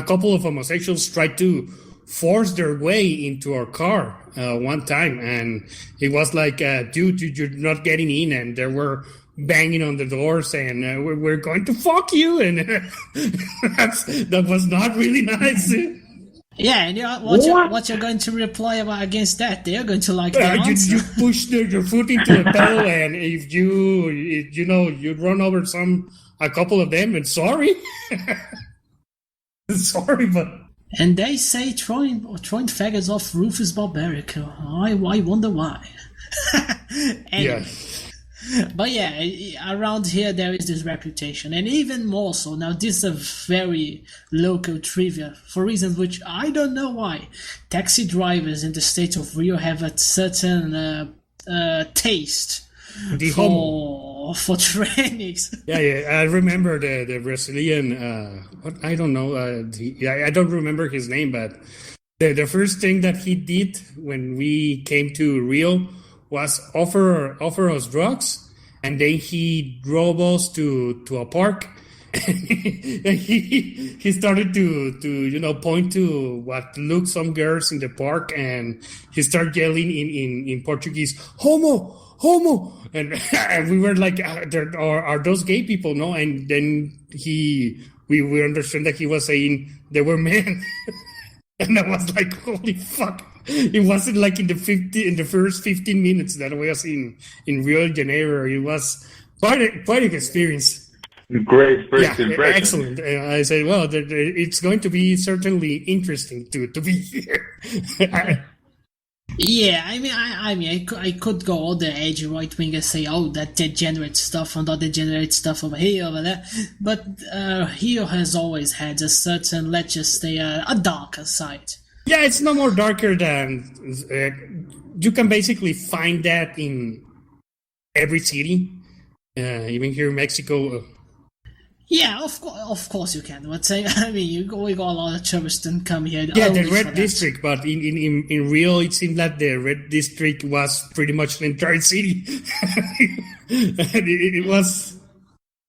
couple of homosexuals tried to force their way into our car one time, and it was like, dude, you're not getting in, and there were banging on the doors saying, we're going to fuck you, and that was not really nice. Yeah, and what you're going to reply against that? They're going to like that you push your foot into a pedal, and if you run over a couple of them, and sorry, but. And they say throwing faggots off roof is barbaric. I wonder why. Anyway. Yeah. But yeah, around here there is this reputation, and even more so. Now this is a very local trivia, for reasons which I don't know why. Taxi drivers in the state of Rio have a certain taste for trannies. Yeah, I remember the Brazilian, I don't know, I don't remember his name, but the first thing that he did when we came to Rio was offer us drugs, and then he drove us to a park, and he started to point to what looked some girls in the park, and he started yelling in Portuguese, homo, and we were like, are those gay people? No, and then we understood that he was saying they were men. And I was like, holy fuck. It wasn't like in the first 15 minutes that I was in Rio de Janeiro. It was quite an experience. Great first impression. Excellent. I said, well, it's going to be certainly interesting to be here. Yeah, I could go all the edgy right wing and say, oh, that degenerate stuff and that degenerate stuff over here, over there. But Rio has always had a certain, let's just say, a darker side. Yeah, it's no more darker than you can basically find that in every city, even here in Mexico. Yeah, of course you can. But we got a lot of tourists and come here. Yeah, the Red District, but in Rio, it seemed that the Red District was pretty much the entire city. it was.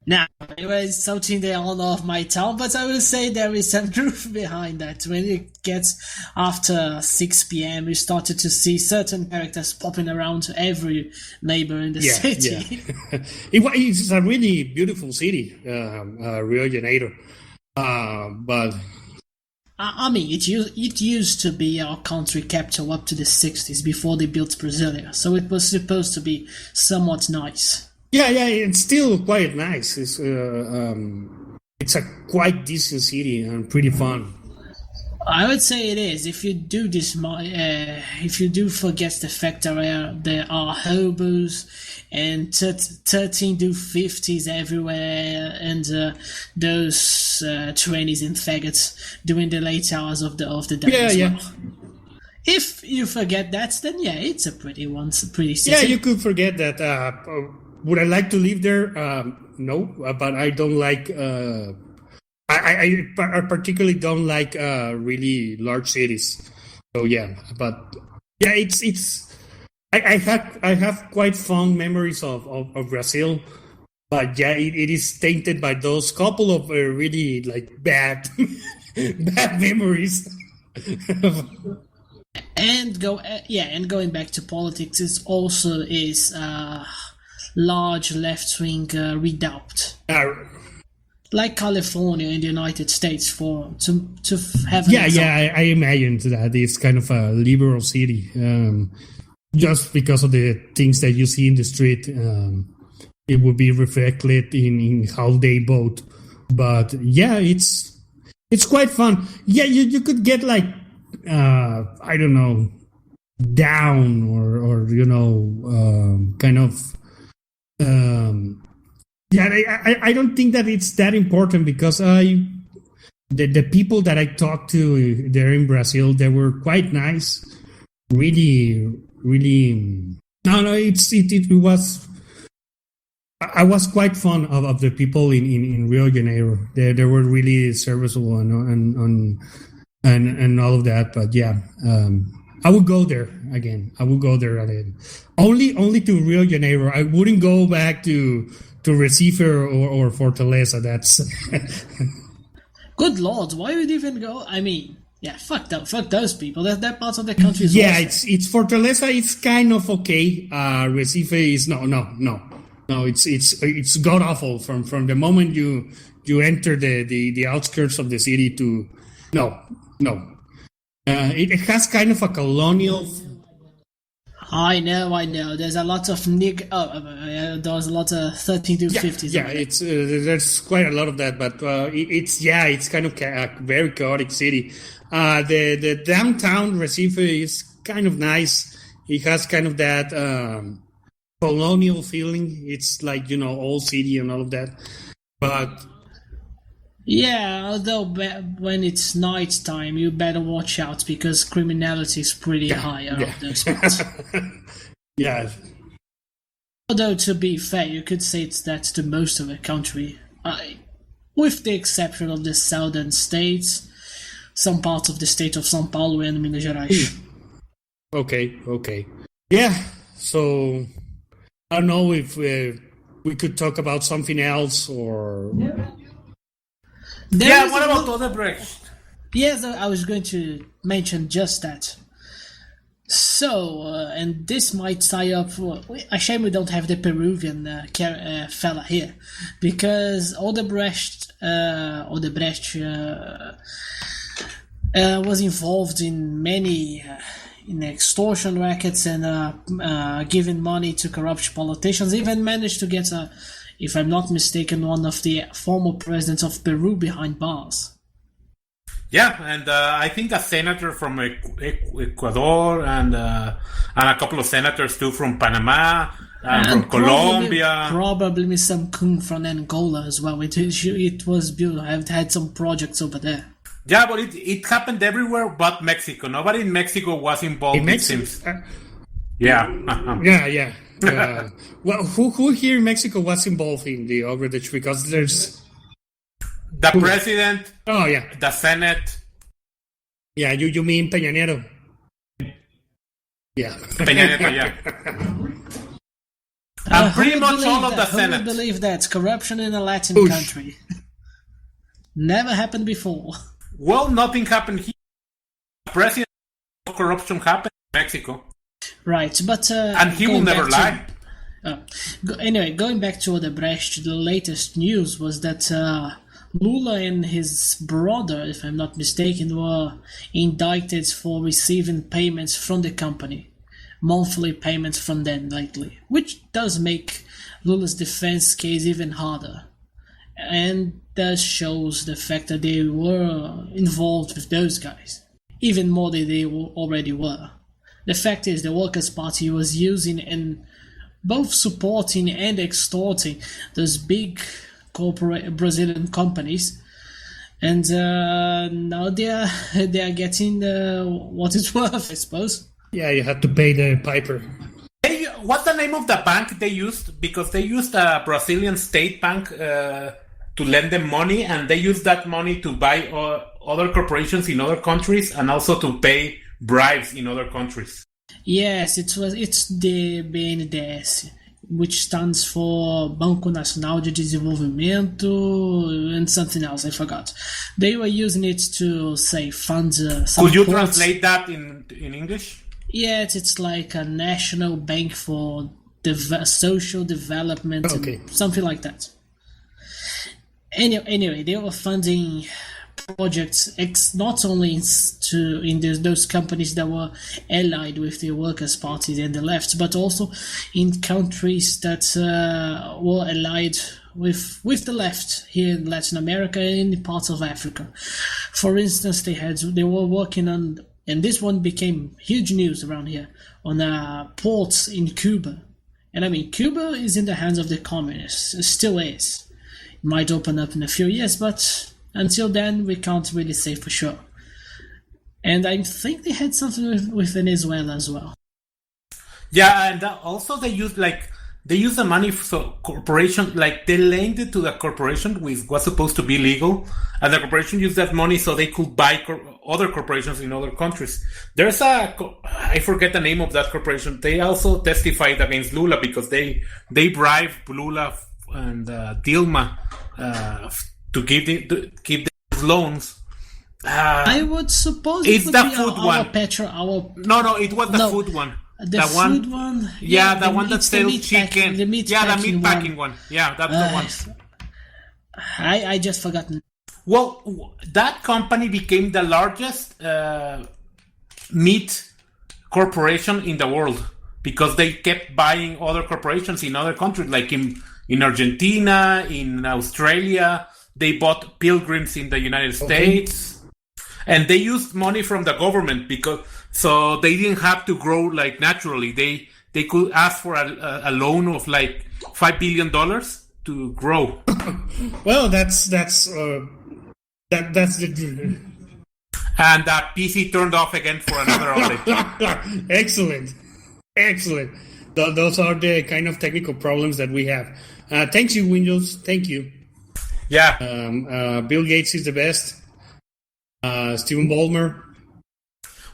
Now, it was something they all know of my town, but I will say there is some truth behind that. When it gets after 6 p.m., we started to see certain characters popping around every neighbor in the city. Yeah. It's a really beautiful city, Rio de Janeiro. But it used to be our country capital up to the 60s before they built Brasilia, so it was supposed to be somewhat nice. Yeah, it's still quite nice. It's a quite decent city and pretty fun. I would say it is. If you do forget the fact that there are hobos and 13 to 50s everywhere, and those 20s and faggots during the late hours of the day. Well. If you forget that, then it's a pretty city. Yeah, you could forget that. Would I like to live there? No, but I don't like. I particularly don't like really large cities. So but it's. I have quite fond memories of Brazil, but it is tainted by those couple of really like bad memories. And going back to politics, it also is large left-wing redoubt. Like California in the United States to have I imagine that it's kind of a liberal city, just because of the things that you see in the street. It would be reflected in how they vote, but it's quite fun. You could get like I don't know, down or kind of I don't think that it's that important, because the people that I talked to there in Brazil, they were quite nice. Really it was. I was quite fond of the people in Rio de Janeiro. They were really serviceable and all of that. But I would go there again. Only to Rio de Janeiro. I wouldn't go back to Recife or Fortaleza. That's good lord. Why would you even go? I mean, fuck those people. That part of the country is awesome. It's Fortaleza. It's kind of okay. Recife is no. It's god awful from the moment you enter the outskirts of the city to no. It has kind of a colonial. I know. There's a lot of there's a lot of 13 to 50s. Yeah, it's there's quite a lot of that, but it's kind of a very chaotic city. The downtown Recife is kind of nice. It has kind of that colonial feeling. It's like old city and all of that, but. Yeah, although when it's night time, you better watch out, because criminality is pretty high around those spots. Yeah. Although, to be fair, you could say that's the most of the country, with the exception of the southern states, some parts of the state of São Paulo and Minas Gerais. Okay. Yeah, so I don't know if we could talk about something else or... What about Odebrecht? Yes, I was going to mention just that. So, and this might tie up... a shame we don't have the Peruvian fella here, because Odebrecht was involved in many in extortion rackets and giving money to corrupt politicians, even managed to get if I'm not mistaken, one of the former presidents of Peru behind bars. Yeah, and I think a senator from Ecuador and a couple of senators too from Panama and from Colombia. Probably some kung from Angola as well. It was beautiful. I've had some projects over there. Yeah, but it happened everywhere but Mexico. Nobody in Mexico was involved, it seems. Yeah. Well, who here in Mexico was involved in the Odebrecht? Because there's the president. Oh yeah, the Senate. Yeah, you mean Peña Nieto? Yeah, Peña Nieto. Yeah. And pretty much all of the Senate. Who would believe that corruption in a Latin country never happened before? Well, nothing happened here. President corruption happened in Mexico. Right, but... and he will never lie. Anyway, going back to Odebrecht, the latest news was that Lula and his brother, if I'm not mistaken, were indicted for receiving payments from the company. monthly payments from them lately, which does make Lula's defense case even harder. And that shows the fact that they were involved with those guys, even more than they already were. The fact is, the Workers' Party was using and both supporting and extorting those big corporate Brazilian companies, and now they are getting what it's worth, I suppose. Yeah, you had to pay the piper. What's the name of the bank they used? Because they used a Brazilian state bank to lend them money, and they used that money to buy other corporations in other countries and also to pay bribes in other countries. Yes, it's the BNDES, which stands for Banco Nacional de Desenvolvimento and something else, I forgot. They were using it to, say, fund some Could you ports. translate that in English? Yeah, it's like a national bank for social development, okay, and something like that. Anyway, they were funding projects not only in those companies that were allied with the Workers' Party and the left, but also in countries that were allied with the left here in Latin America and in parts of Africa. For instance, they were working on, and this one became huge news around here, on ports in Cuba. And I mean, Cuba is in the hands of the communists. It still is. It might open up in a few years, but until then, we can't really say for sure. And I think they had something with Venezuela as well. Yeah, and also they use the money for corporation, like they lent it to the corporation, which was supposed to be legal, and the corporation used that money so they could buy other corporations in other countries. There's I forget the name of that corporation. They also testified against Lula because they bribed Lula and Dilma to keep the loans. I would suppose it's it would the be food one. No, it was the food one. The food one? Yeah, the one that sells chicken. The meat packing one. Yeah, that's the one. I just forgotten. Well, that company became the largest meat corporation in the world because they kept buying other corporations in other countries, like in Argentina, in Australia. They bought pilgrims in the United States, and they used money from the government so they didn't have to grow like naturally. They could ask for a loan of like $5 billion to grow. Well, that's the. And the PC turned off again for another update. Excellent. Those are the kind of technical problems that we have. Thank you, Windows. Thank you. Yeah. Bill Gates is the best. Steven Ballmer.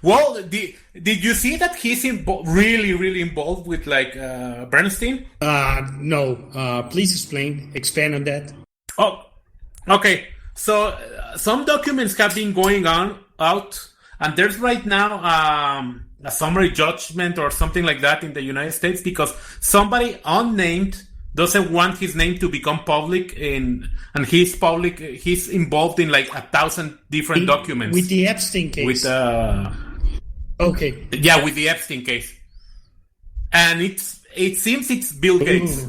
Well, did you see that he's really, really involved with Bernstein? No. Please expand on that. Oh, okay. So some documents have been going out, and there's right now a summary judgment or something like that in the United States because somebody unnamed doesn't want his name to become public, and he's public. He's involved in like 1,000 different documents with the Epstein case. Okay. Yeah, with the Epstein case, and it seems it's Bill Gates,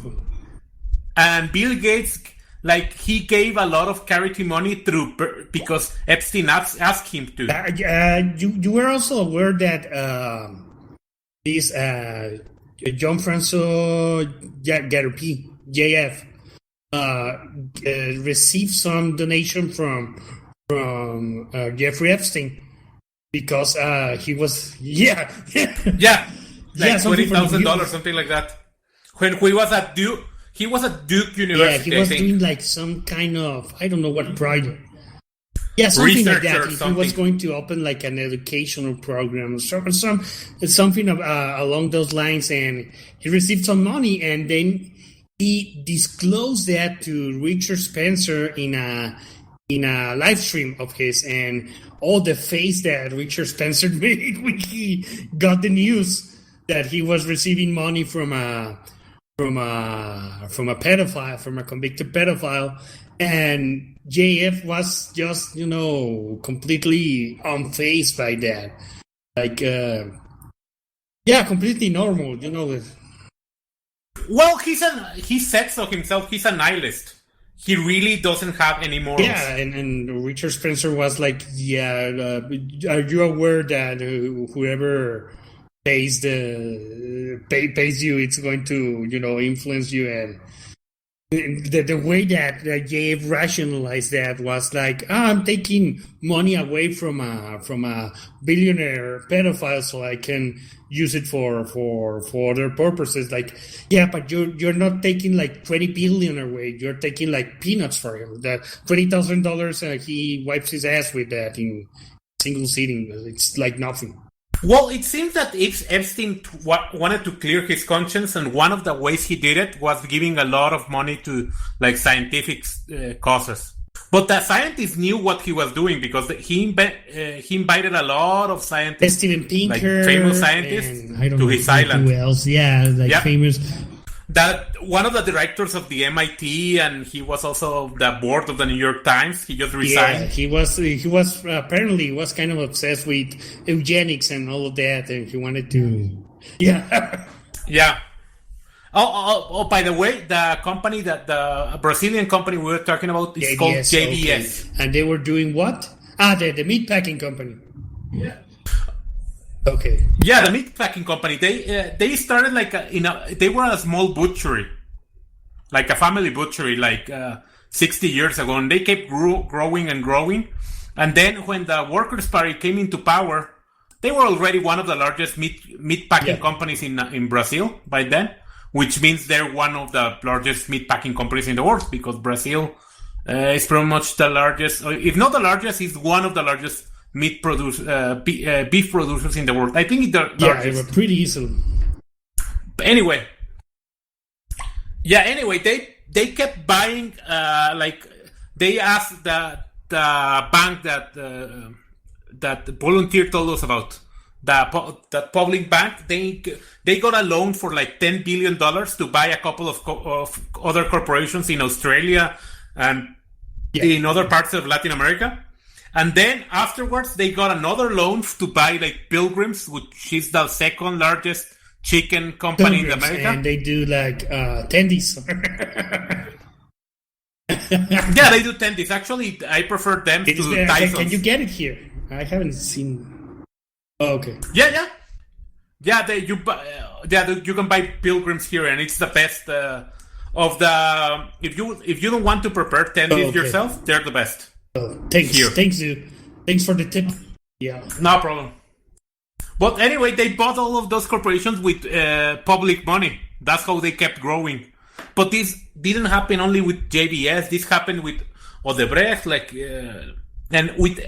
and Bill Gates. Like, he gave a lot of charity money because Epstein asked him to. You were also aware that this Jean-François Garupi, JF, received some donation from Jeffrey Epstein because he was like $20,000, something like that. When he was at Duke. He was at Duke University. Yeah, he was doing like some kind of, I don't know what project. Yeah, something like that. He was going to open like an educational program, something along those lines, and he received some money, and then he disclosed that to Richard Spencer in a live stream of his, and all the face that Richard Spencer made when he got the news that he was receiving money from a pedophile, from a convicted pedophile, and JF was just, completely unfazed by that. Like, Yeah, completely normal. You know. Well, he said so himself. He's a nihilist. He really doesn't have any morals. Yeah, and Richard Spencer was like, "Yeah, are you aware that whoever pays you, it's going to, influence you?" And the way that Gabe rationalized that was like, I'm taking money away from a billionaire pedophile so I can use it for other purposes. Like, yeah, but you're not taking like 20 billion away. You're taking like peanuts for him. That $20,000, he wipes his ass with that in single sitting. It's like nothing. Well, it seems that Epstein wanted to clear his conscience, and one of the ways he did it was giving a lot of money to like scientific causes. But the scientists knew what he was doing because he invited a lot of scientists, Steven Pinker, like famous scientists, to his island. Who else? Yeah, famous. That one of the directors of the MIT, and he was also the board of the New York Times. He just resigned. Yeah, he was apparently was kind of obsessed with eugenics and all of that, and he wanted to. Yeah. Yeah. Oh, by the way, the company the Brazilian company we were talking about is called JBS. Okay. And they were doing what? The meatpacking company. Yeah. Okay. Yeah, the meatpacking company. They started like they were a small butchery, like a family butchery, like 60 years ago, and they kept growing and growing. And then when the Workers' Party came into power, they were already one of the largest meatpacking companies in Brazil by then, which means they're one of the largest meatpacking companies in the world because Brazil is pretty much the largest, if not the largest, is one of the largest beef producers in the world. I think they're they were pretty easily. But anyway, they kept buying. Like they asked the bank that Volunteer told us about, that public bank. They got a loan for like $10 billion to buy a couple of other corporations in Australia and in other parts of Latin America. And then afterwards, they got another loan to buy like Pilgrims, which is the second largest chicken company in America. And they do like tendies. Yeah, they do tendies. Actually, I prefer them to Tyson's. Can you get it here? I haven't seen. Oh, okay. Yeah. You can buy Pilgrims here, and it's the best of the. If you don't want to prepare tendies yourself, they're the best. Thanks for the tip. Yeah, no problem. But anyway, they bought all of those corporations with public money. That's how they kept growing. But this didn't happen only with JBS. This happened with Odebrecht, and with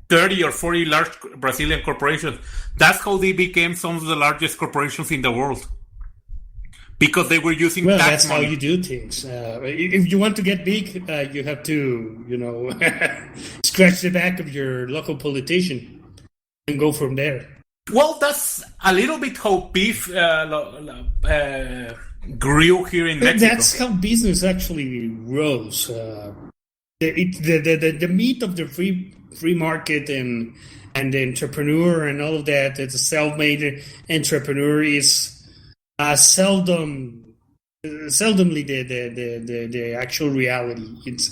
30 or 40 large Brazilian corporations. That's how they became some of the largest corporations in the world. Because they were using tax that's money. How you do things. If you want to get big, you have to, scratch the back of your local politician and go from there. Well, that's a little bit how beef grew here in Mexico. That's how business actually rose. The meat of the free market and the entrepreneur and all of that. The self-made entrepreneur is. Seldomly the actual reality. It's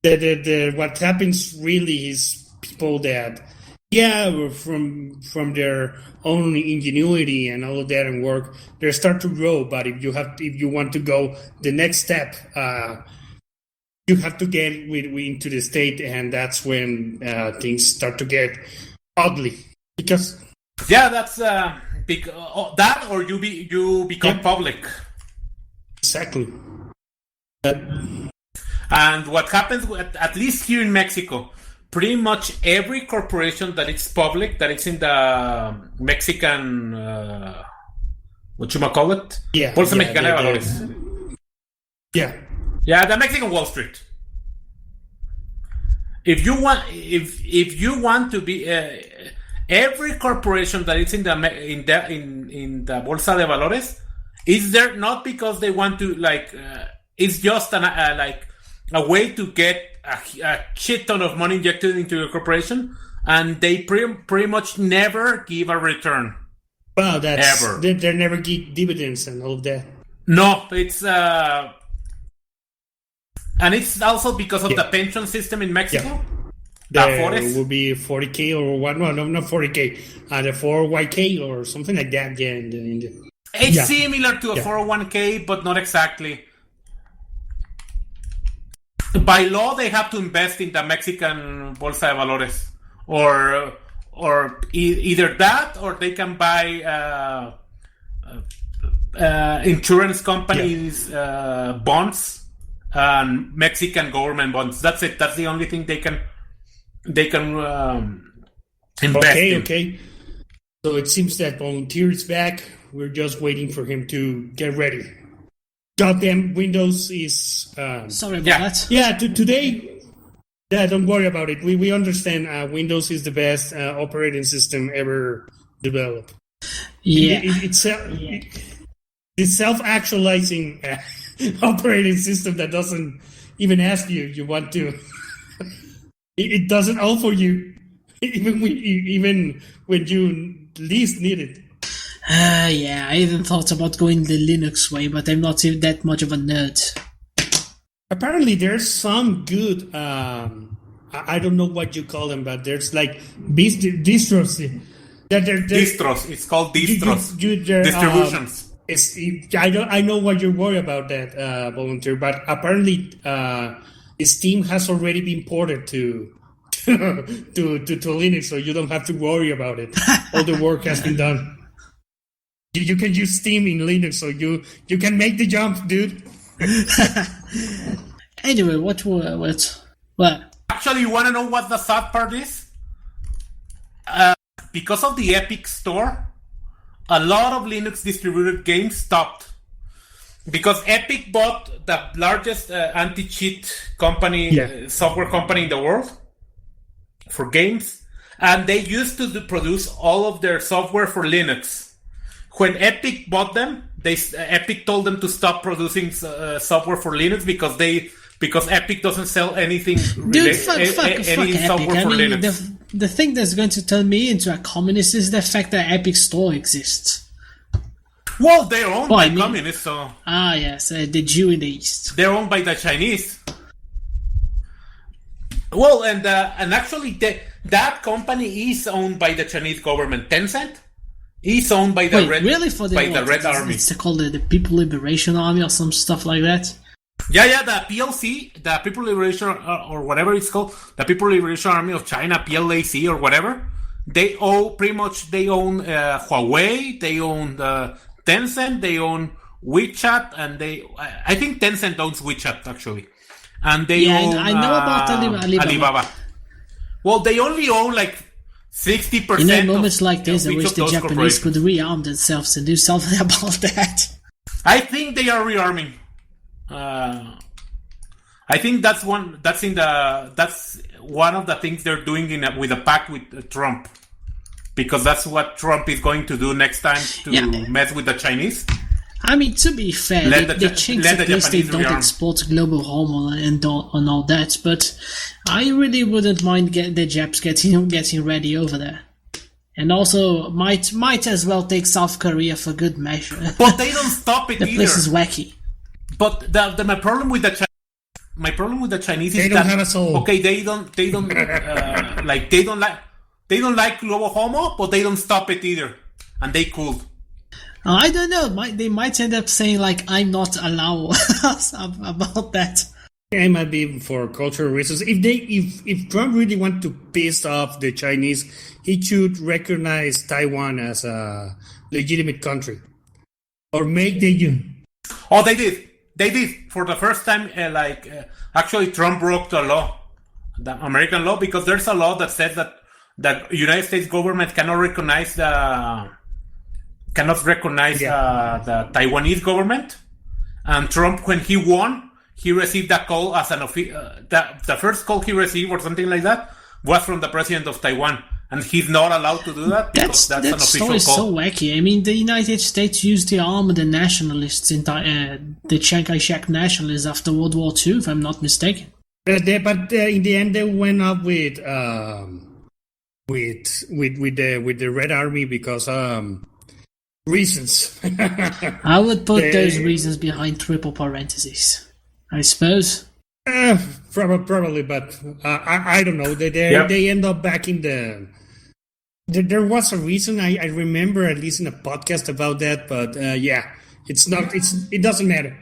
the what happens really is people that from their own ingenuity and all of that and work, they start to grow. But if you want to go the next step, you have to get into the state, and that's when things start to get ugly. Because that's that, or you become public. Exactly. And what happens, at least here in Mexico, pretty much every corporation that is public, that it's in the Mexican, whatchamacallit? Bolsa Mexicana de Valores. Yeah, the Mexican Wall Street. If you want to be every corporation that is in the Bolsa de Valores is there not because they want to it's just a way to get a shit ton of money injected into your corporation, and they pretty much never give a return. Wow, that's ever. They never give dividends and all of that. No, it's and it's also because of the pension system in Mexico. There will be 40K or what? No, not 40K. The 4YK or something like that. Yeah, it's similar to a 401k, but not exactly. By law, they have to invest in the Mexican Bolsa de Valores, or either that, or they can buy insurance companies' bonds and Mexican government bonds. That's it. That's the only thing they can invest in. Okay. So it seems that Volunteer is back. We're just waiting for him to get ready. Goddamn, Windows is... Sorry about that. Yeah, today... Yeah, don't worry about it. We understand Windows is the best operating system ever developed. Yeah. It's self-actualizing operating system that doesn't even ask you want to... It does it all for you, even when you least need it. Yeah, I even thought about going the Linux way, but I'm not even that much of a nerd. Apparently, there's some good. I don't know what you call them, but there's like distros. Distros. It's called distros. Distributions. I know what you're worried about that, Volunteer, but apparently. Steam has already been ported to Linux, so you don't have to worry about it. All the work has been done. You can use Steam in Linux, so you can make the jump, dude. Anyway, what? Actually, you want to know what the sad part is? Because of the Epic Store, a lot of Linux distributed games stopped. Because Epic bought the largest anti-cheat company, software company in the world for games, and they used to produce all of their software for Linux. When Epic bought them, Epic told them to stop producing software for Linux because Epic doesn't sell anything fuck software Epic. for Linux. The thing that's going to turn me into a communist is the fact that Epic Store exists. Well, they're owned by communists, so... Ah, yes, the Jew in the East. They're owned by the Chinese. Well, and actually, that company is owned by the Chinese government. Tencent is owned by the Red Army. It's called the People Liberation Army or some stuff like that. Yeah, the PLC, the People Liberation, or whatever it's called, the People Liberation Army of China, PLAC or whatever. They own Huawei. They own Tencent, they own WeChat, and I think Tencent owns WeChat, actually. And they own... I know about Alibaba. Well, they only own like 60%. In moments like this, I wish the Japanese could rearm themselves and do something about that. I think they are rearming. I think that's one of the things they're doing with a pact with Trump. Because that's what Trump is going to do next time to mess with the Chinese. I mean, to be fair, the Chinks at least they don't export global harm and all that, but I really wouldn't mind the Japs getting ready over there. And also, might as well take South Korea for good measure. But they don't stop it the either. The place is wacky. But my problem with the Chinese is they don't have a soul. Okay, they don't like global homo, but they don't stop it either, and they could. I don't know. They might end up saying like, "I'm not allowed" about that. It might be for cultural reasons. If Trump really wants to piss off the Chinese, he should recognize Taiwan as a legitimate country, or make the. Oh, they did. They did for the first time. Actually, Trump broke the law, the American law, because there's a law that says that the United States government cannot recognize the Taiwanese government. And Trump, when he won, he received a call as an the first call he received or something like that was from the president of Taiwan, and he's not allowed to do that because that's an official call. That story is so wacky. I mean, the United States used to arm the nationalists in the Chiang Kai-shek nationalists after World War II, if I'm not mistaken. But in the end, they went up with the Red Army because reasons. I would put those reasons behind triple parentheses, I suppose. Probably, but I don't know. They end up back in the. There was a reason I remember, at least in a podcast about that, but it doesn't matter.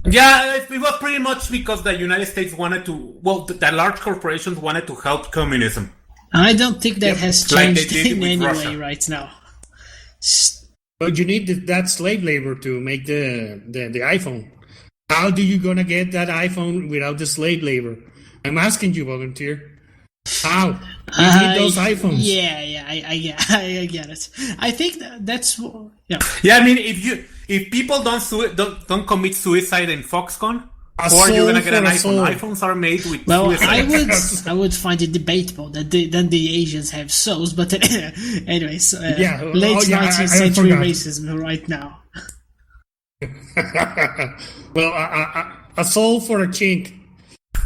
Yeah, it was pretty much because the United States wanted to. Well, the large corporations wanted to help communism. I don't think that has changed in any Russia. way right now. But you need that slave labor to make the iPhone. How do you gonna get that iPhone without the slave labor? I'm asking you, volunteer. How? You need those iPhones. Yeah, I get it. I think that's yeah. Yeah, I mean, if people don't commit suicide in Foxconn, or you're gonna get an iPhone. iPhones are made with suicide. I would find it debatable that the Asians have souls, but anyways, late 19th century racism right now. Well, a soul for a chink.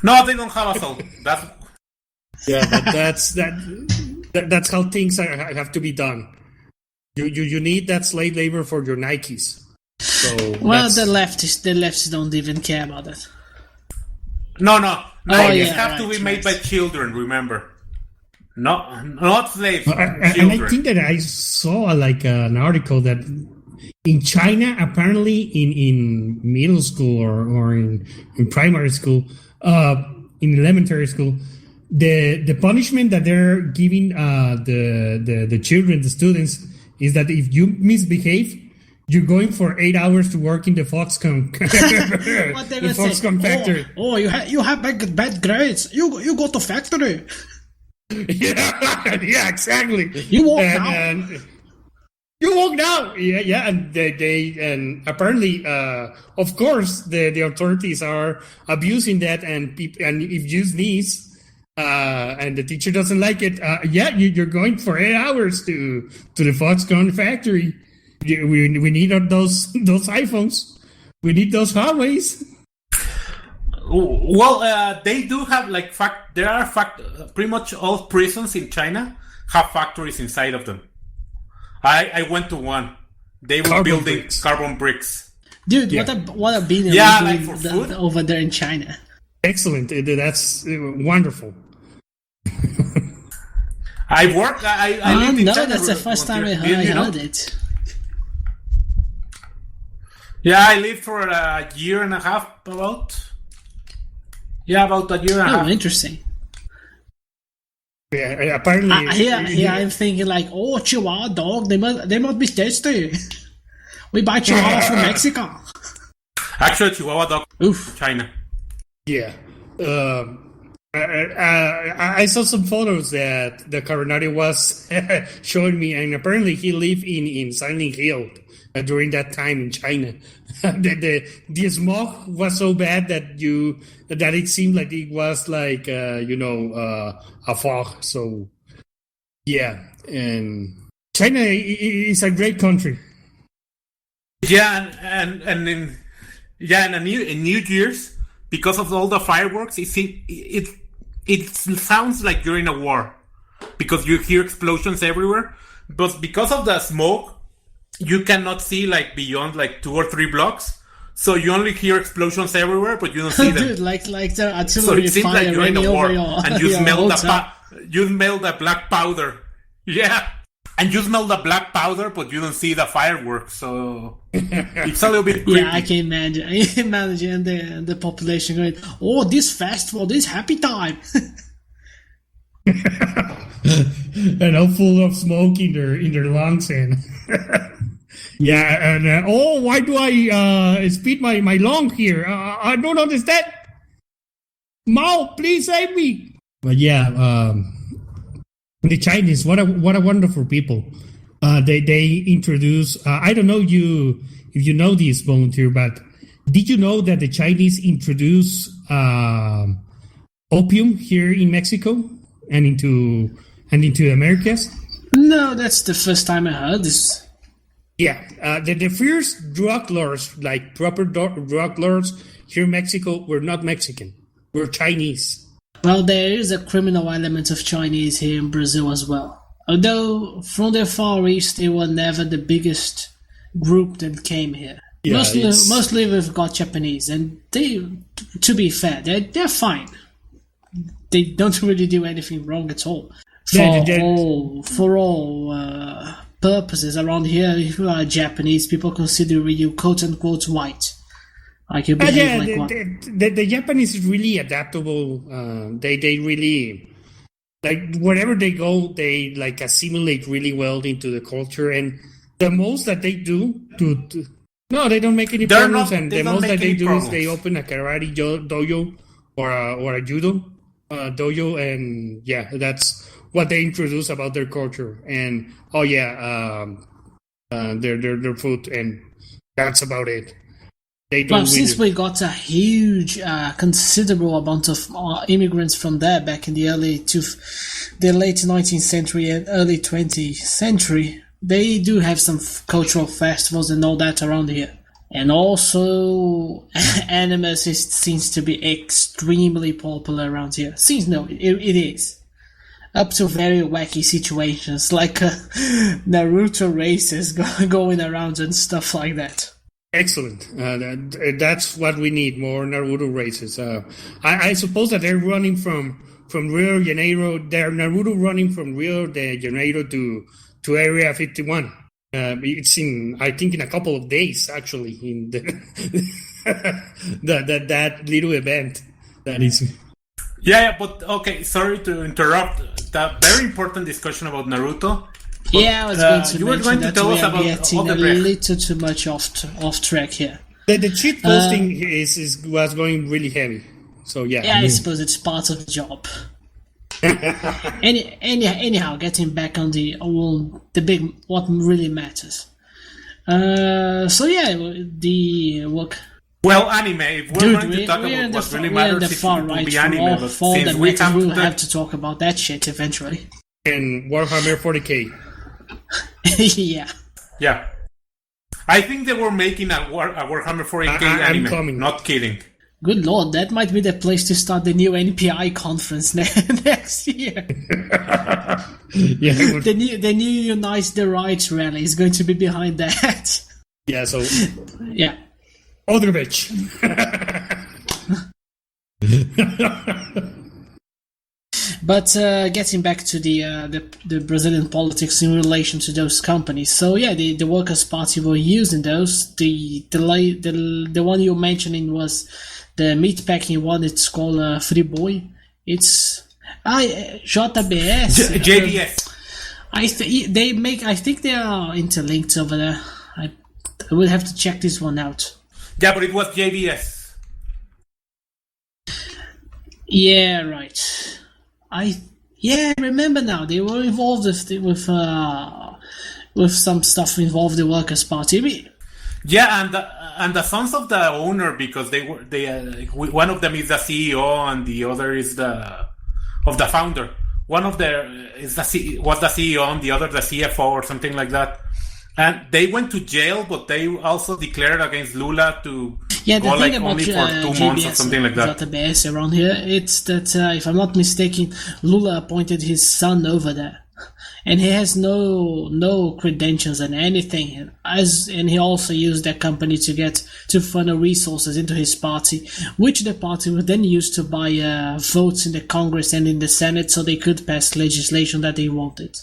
No, they don't have a soul. But that's how things have to be done. You need that slave labor for your Nikes. So the leftists don't even care about that. No. Nikes have to be made by children. Remember, not slaves. And I think that I saw an article that in China, apparently in middle school or in primary school, in elementary school, the punishment that they're giving the children, the students, is that if you misbehave, you're going for 8 hours to work in the Foxconn factory. Oh, you have bad grades. You go to factory. Yeah, exactly. You walk now. You walk now. Yeah, and they and apparently, of course, the authorities are abusing that, and if you sneeze. And the teacher doesn't like it. You're going for 8 hours to the Foxconn factory. We need those iPhones. We need those Huaweis. Well, they do have pretty much all prisons in China have factories inside of them. I went to one. They were building carbon bricks. Dude, what a being like for food over there in China. Excellent. That's wonderful. I lived in China. That's the first time I heard it. Yeah, I lived for a year and a half, about a year and a half. Oh, interesting. Yeah, apparently. Here I'm thinking Chihuahua dog. They must be tasty. We buy Chihuahua from Mexico. Actually, Chihuahua dog. Oof. China. Yeah. I saw some photos that the Cavernario was showing me, and apparently he lived in Silent Hill during that time in China. The smog was so bad that it seemed like it was a fog. So yeah, and China is a great country. Yeah, and in New Year's, because of all the fireworks, it sounds like you're in a war because you hear explosions everywhere. But because of the smoke, you cannot see beyond 2 or 3 blocks. So you only hear explosions everywhere, but you don't see them. Dude, like the artillery so it seems like you're in a war, and you smell the black powder. Yeah. And you smell the black powder, but you don't see the fireworks, so it's a little bit creepy. Yeah, I can imagine. I can imagine the population going, "Oh, this festival, this happy time," and all full of smoke in their lungs, and yeah, and why do I speed my lung here? I don't understand. Mao, please save me. But yeah. The Chinese, what a wonderful people. They introduce. I don't know if you know this, volunteer, but did you know that the Chinese introduced opium here in Mexico and into Americas? No, that's the first time I heard this. Yeah, the first drug lords, proper drug lords here in Mexico, were not Mexican, were Chinese. Well, there is a criminal element of Chinese here in Brazil as well. Although from the Far East, they were never the biggest group that came here. Yeah, mostly we've got Japanese, and they, to be fair, they're fine. They don't really do anything wrong at all. For all purposes around here, if you are Japanese, people consider you quote unquote white. Like you behave like one. The Japanese is really adaptable. They really, like, wherever they go, they like assimilate really well into the culture. And the most that they do no, they don't make any problems. And the most that they do is they open a karate dojo or a judo dojo, and yeah, that's what they introduce about their culture. And their food, and that's about it. Since we got a huge, considerable amount of immigrants from there back in the late 19th century and early 20th century, they do have some cultural festivals and all that around here. And also, anime seems to be extremely popular around here. It is. Up to very wacky situations, like Naruto races going around and stuff like that. Excellent. That's what we need, more Naruto races. I suppose that they're running from Rio de Janeiro. They're Naruto running from Rio de Janeiro to Area 51. It's I think in a couple of days, actually, in that little event. That is. Yeah, but okay, sorry to interrupt. That very important discussion about Naruto. But, I was going to mention that we are getting a little too much off track here. The cheat posting was going really heavy. So yeah. Yeah, I suppose it's part of the job. Anyhow, getting back on the big, what really matters. The work. Well, anime. If we're going to talk about what really matters, it will be anime. But since we have to talk about that shit eventually. And Warhammer 40k. Yeah. I think they were making a Warhammer 40k anime. Coming. Not kidding. Good lord, that might be the place to start the new NPI conference next year. The new Unite the Right rally is going to be behind that. Yeah, so... Yeah. Other bitch. But getting back to the Brazilian politics in relation to those companies, so yeah, the Workers' Party were using those. The one you're mentioning was the meatpacking one. It's called Friboi. It's JBS. JBS. I think they are interlinked over there. I will have to check this one out. Yeah, but it was JBS. Yeah, right. I remember now. They were involved with some stuff involved the Workers' Party. Yeah, and the sons of the owner, because they one of them is the CEO and the other is the founder. One of them was the CEO and the other the CFO or something like that. And they went to jail, but they also declared against Lula to go like only for 2 months or something like that. JBS around here, it's that if I'm not mistaken, Lula appointed his son over there, and he has no credentials and anything. And he also used that company to funnel resources into his party, which the party would then use to buy votes in the Congress and in the Senate, so they could pass legislation that they wanted.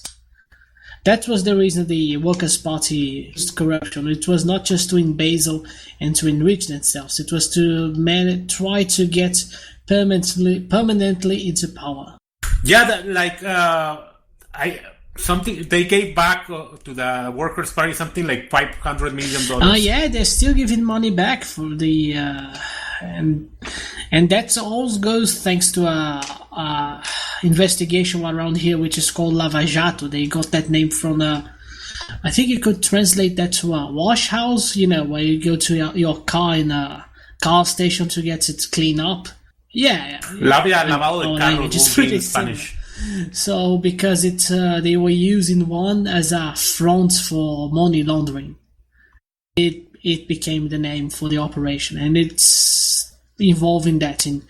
That was the reason the Workers' Party used corruption. It was not just to embezzle and to enrich themselves. It was to try to get permanently into power. Yeah, they gave back to the Workers' Party something like $500 million. Yeah, they're still giving money back for the and that all goes thanks to a investigation around here which is called Lava Jato. They got that name from I think you could translate that to a wash house, where you go to your car in a car station to get it cleaned up. Yeah. Lavado de carros in Spanish. So because they were using one as a front for money laundering, it became the name for the operation, and it's involving that in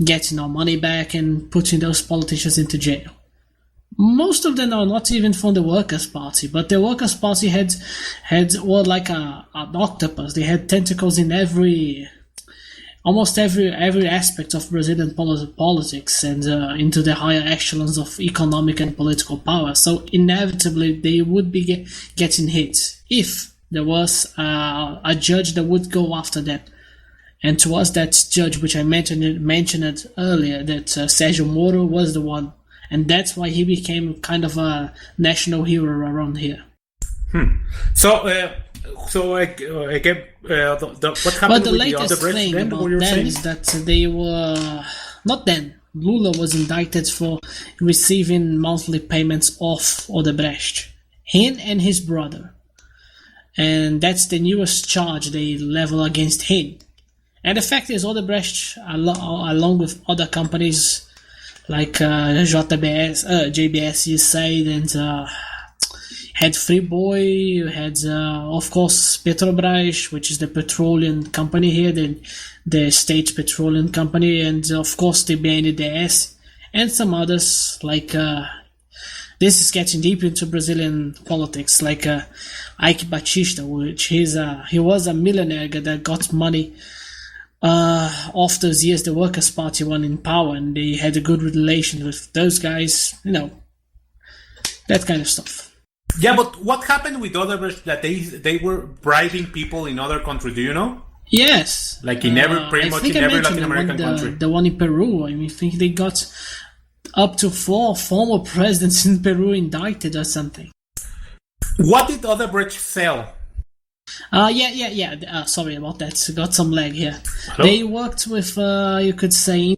getting our money back and putting those politicians into jail. Most of them are not even from the Workers' Party, but the Workers' Party had were like an octopus. They had tentacles in almost every aspect of Brazilian politics and into the higher echelons of economic and political power. So inevitably they would be getting hit if there was a judge that would go after them. And to us, that judge, which I mentioned it earlier, that Sergio Moro was the one. And that's why he became kind of a national hero around here. So again, what happened but the with latest the other thing then, about them is that they were not then. Lula was indicted for receiving monthly payments off Odebrecht, him and his brother, and that's the newest charge they level against him. And the fact is, Odebrecht, along with other companies like JBS, you said, and had Friboi, had of course Petrobras, which is the petroleum company here, the state petroleum company, and of course the BNDES, and some others like this is getting deep into Brazilian politics, like Ike Batista, which he was a millionaire that got money of those years the Workers' Party won in power, and they had a good relation with those guys, that kind of stuff. Yeah, but what happened with Odebrecht that they were bribing people in other countries? Do you know? Yes, like in pretty much in every Latin American country. The one in Peru. I think they got up to 4 former presidents in Peru indicted or something. What did Odebrecht sell? Sorry about that. Got some lag here. Hello? They worked with, you could say,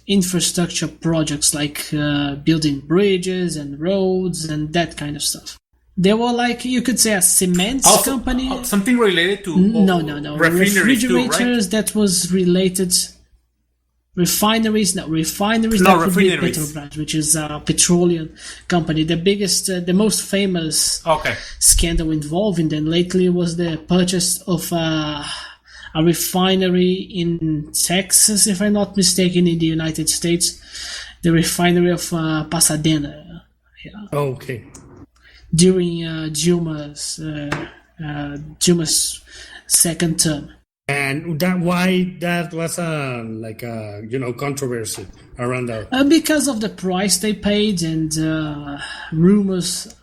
infrastructure projects like building bridges and roads and that kind of stuff. They were like, you could say, a cement company. Something related to no. Refrigerators too, right? That was related. Refineries. That would be Petrobras, which is a petroleum company. The biggest, the most famous scandal involving them lately was the purchase of a refinery in Texas, if I'm not mistaken, in the United States. The refinery of Pasadena. Yeah. Okay. During Dilma's second term. And why that was a controversy around that? Because of the price they paid and rumors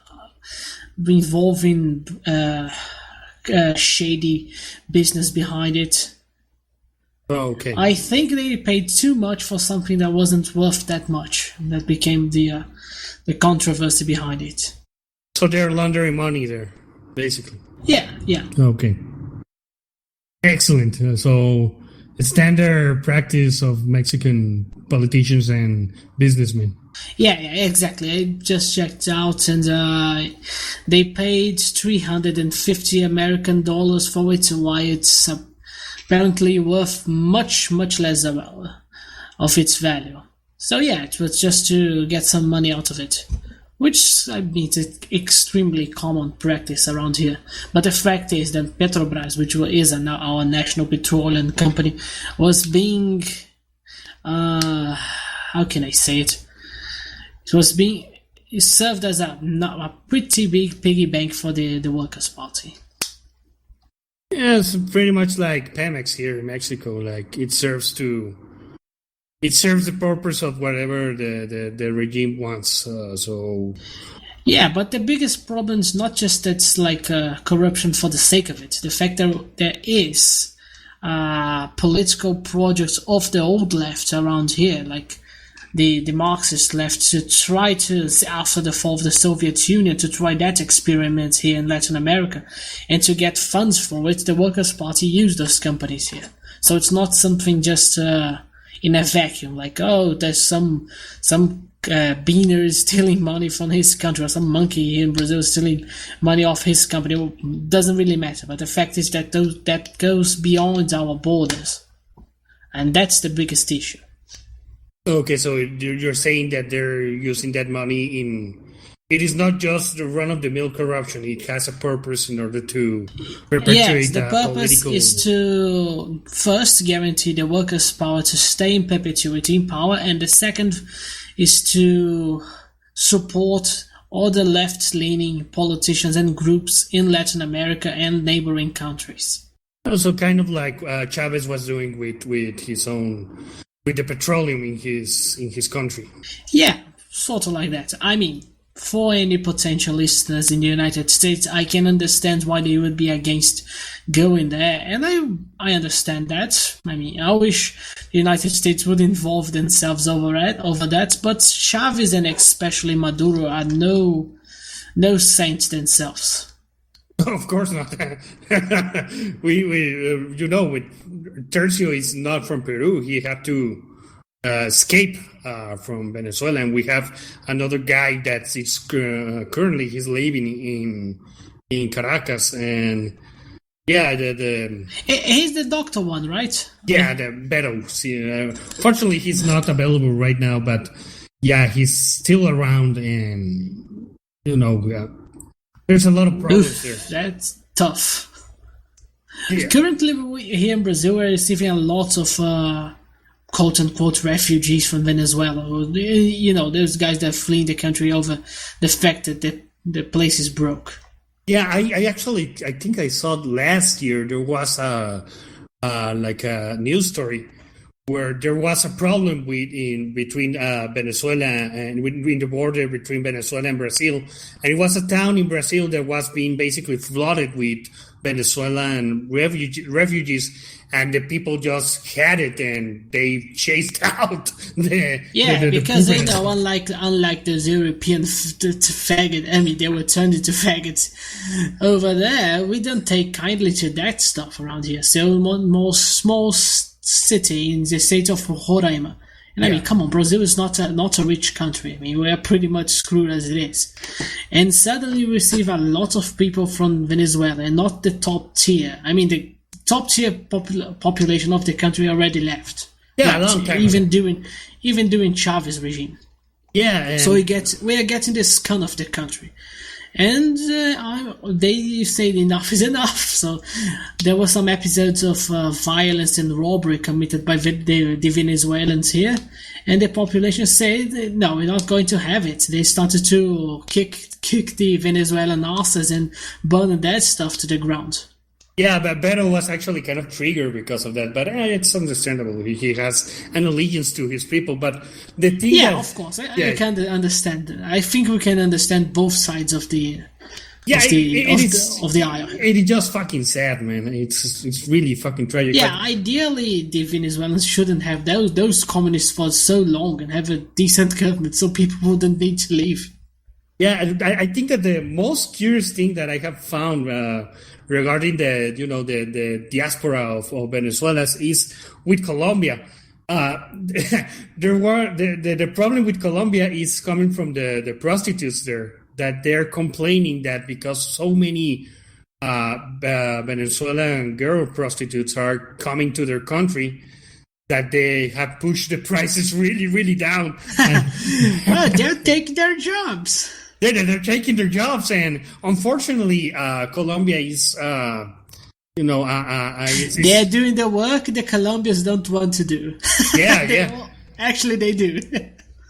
involving shady business behind it. Okay. I think they paid too much for something that wasn't worth that much. That became the controversy behind it. So they're laundering money there, basically. Yeah. Okay. Excellent. So it's standard practice of Mexican politicians and businessmen. Yeah, exactly. I just checked out, and they paid $350 American for it, why it's apparently worth much, much less of its value. So yeah, it was just to get some money out of it, which I mean is extremely common practice around here. But the fact is that Petrobras, which is our national petroleum company, was being, how can I say it? It served as a pretty big piggy bank for the Workers' Party. Yeah, it's pretty much like Pemex here in Mexico. Like it serves the purpose of whatever the regime wants. Yeah, but the biggest problem is not just that it's like corruption for the sake of it. The fact that there is political projects of the old left around here, like the Marxist left, to try to, after the fall of the Soviet Union, to try that experiment here in Latin America, and to get funds for it, the Workers' Party used those companies here. So it's not something just in a vacuum, like, there's some beaner stealing money from his country, or some monkey here in Brazil stealing money off his company. It doesn't really matter, but the fact is that that goes beyond our borders, and that's the biggest issue. Okay, so you're saying that they're using that money it is not just the run-of-the-mill corruption. It has a purpose in order to perpetuate yes, the purpose is to first guarantee the workers' power to stay in perpetuity in power, and the second is to support other left-leaning politicians and groups in Latin America and neighboring countries. Also, kind of like Chavez was doing with the petroleum in his country. Yeah, sort of like that. I mean, for any potential listeners in the United States, I can understand why they would be against going there, and I understand that. I mean, I wish the United States would involve themselves over that, but Chavez and especially Maduro are no saints themselves. Of course not. we with Tercio is not from Peru. He had to escape from Venezuela, and we have another guy that is currently he's living in Caracas, and yeah, he's the doctor one, right? Yeah, the Beto. Fortunately, he's not available right now, but yeah, he's still around, and there's a lot of problems there. That's tough. Yeah. Currently, here in Brazil, we're receiving a lot of quote-unquote refugees from Venezuela. Those guys that are fleeing the country over the fact that the place is broke. Yeah, I think I saw last year there was a news story where there was a problem between Venezuela and in the border between Venezuela and Brazil, and it was a town in Brazil that was being basically flooded with Venezuelan refugees, and the people just had it and they chased out because they know, unlike those European faggot, I mean, they were turned into faggots over there. We don't take kindly to that stuff around here. So more small city in the state of Roraima. And I mean, come on, Brazil is not a rich country. I mean, we are pretty much screwed as it is. And suddenly we receive a lot of people from Venezuela, and not the top tier. I mean, the top tier population of the country already left. Yeah, a long time even during Chavez regime. Yeah. So we are getting the scum of the country. And they said enough is enough. So there were some episodes of violence and robbery committed by the Venezuelans here. And the population said, no, we're not going to have it. They started to kick the Venezuelan asses and burn that stuff to the ground. Yeah, but Beto was actually kind of triggered because of that. But it's understandable. He has an allegiance to his people. But the thing, of course, I can understand. I think we can understand both sides of the aisle. It is just fucking sad, man. It's really fucking tragic. Yeah, ideally, the Venezuelans shouldn't have those communists for so long and have a decent government, so people wouldn't need to leave. Yeah, I think that the most curious thing that I have found regarding the diaspora of Venezuela is with Colombia. The problem with Colombia is coming from the prostitutes there, that they're complaining that because so many Venezuelan girl prostitutes are coming to their country, that they have pushed the prices really, really down. They're taking their jobs. They're taking their jobs, and unfortunately, Colombia is, they're doing the work the Colombians don't want to do. Yeah. Actually, they do.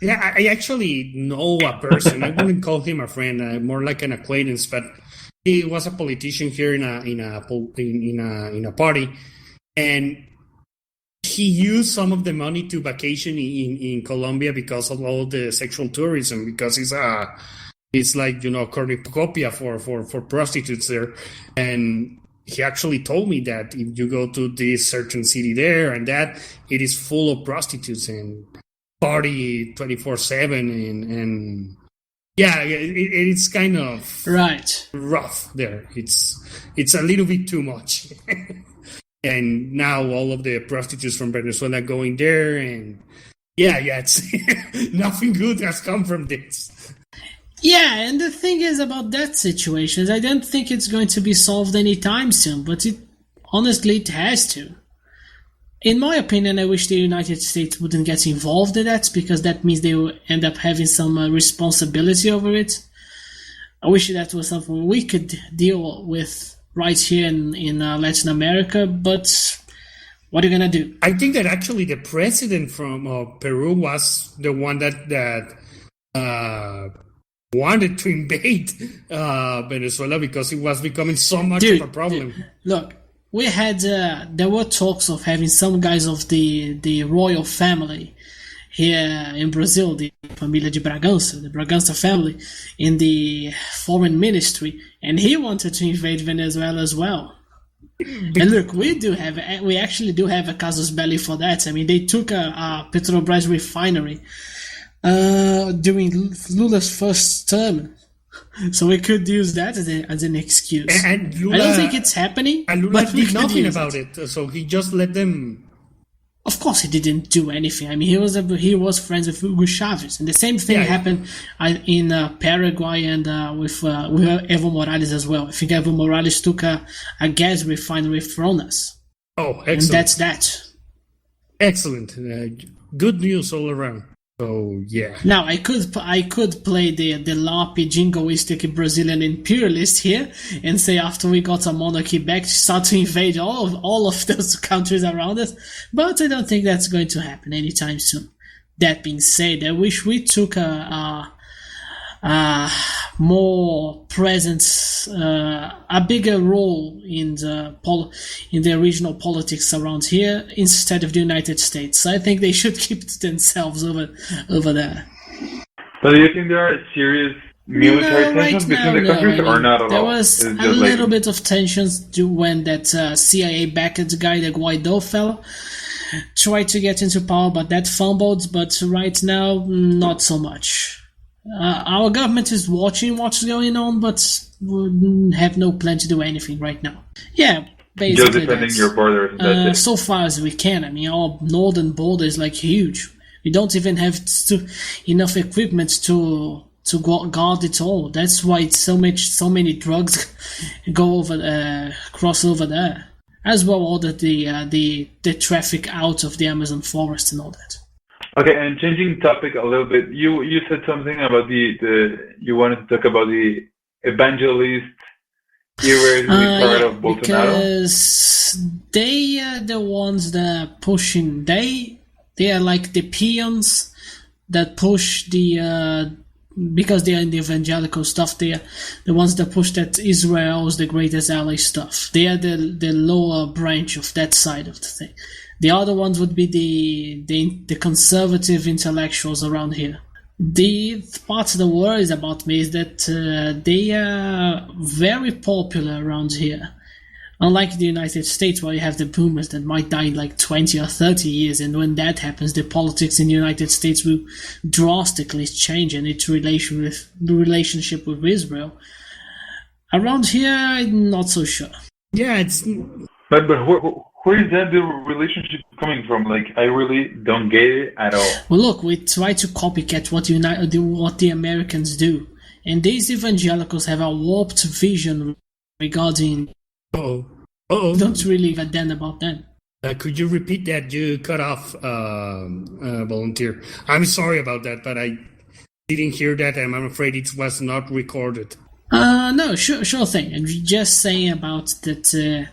Yeah, I actually know a person. I wouldn't call him a friend, more like an acquaintance, but he was a politician here in a party, and he used some of the money to vacation in Colombia because of all the sexual tourism, because it's like, cornucopia for prostitutes there. And he actually told me that if you go to this certain city there and that, it is full of prostitutes and party 24/7 and yeah, it's kind of rough there. It's a little bit too much. And now all of the prostitutes from Venezuela going there, and it's nothing good has come from this. Yeah, and the thing is about that situation is I don't think it's going to be solved anytime soon, but honestly it has to. In my opinion, I wish the United States wouldn't get involved in that, because that means they will end up having some responsibility over it. I wish that was something we could deal with right here in Latin America, but what are you going to do? I think that actually the president from Peru was the one that wanted to invade Venezuela because it was becoming so much of a problem. Look, we had there were talks of having some guys of the royal family here in Brazil, the Família de Bragança, the Bragança family, in the foreign ministry, and he wanted to invade Venezuela as well. And look, we actually do have a casus belli for that. I mean, they took a Petrobras refinery during Lula's first term, so we could use that as an excuse. And Lula, I don't think it's happening. And Lula but we did nothing about it, so he just let them. Of course, he didn't do anything. I mean, he was friends with Hugo Chavez, and the same thing happened in Paraguay and with Evo Morales as well. I think Evo Morales took a gas refinery from us. Oh, excellent! And that's that. Excellent. Good news all around. So yeah. Now I could play the LARP jingoistic Brazilian imperialist here and say after we got a monarchy back, start to invade all of those countries around us, but I don't think that's going to happen anytime soon. That being said, I wish we took a more presence, a bigger role in the regional politics around here instead of the United States. I think they should keep themselves over there. So do you think there are serious military tensions between the countries or not at all? There was a little bit of tensions when that CIA-backed guy, the Guaido fellow, tried to get into power, but that fumbled. But right now, not so much. Our government is watching what's going on, but we have no plan to do anything right now. Yeah, basically. Just defending your borders. So far as we can. I mean, our northern border is like huge. We don't even have enough equipment to guard it all. That's why it's so many drugs cross over there. As well, all the traffic out of the Amazon forest and all that. Okay, and changing topic a little bit, you said something about you wanted to talk about the evangelist era to be part of Bolsonaro. Because they are the ones that are pushing. They are like the peons that push because they are in the evangelical stuff. They are the ones that push that Israel is the greatest ally stuff. They are the lower branch of that side of the thing. The other ones would be the conservative intellectuals around here. The part of the worries about me is that they are very popular around here. Unlike the United States, where you have the boomers that might die in like 20 or 30 years, and when that happens, the politics in the United States will drastically change and its relationship with Israel. Around here, I'm not so sure. Yeah, it's... But where is that the relationship coming from? Like, I really don't get it at all. Well, look, we try to copycat what the Americans do, and these evangelicals have a warped vision regarding. Don't really give a damn about them. Could you repeat that? You cut off, volunteer. I'm sorry about that, but I didn't hear that, and I'm afraid it was not recorded. No, sure thing. I'm just saying about that.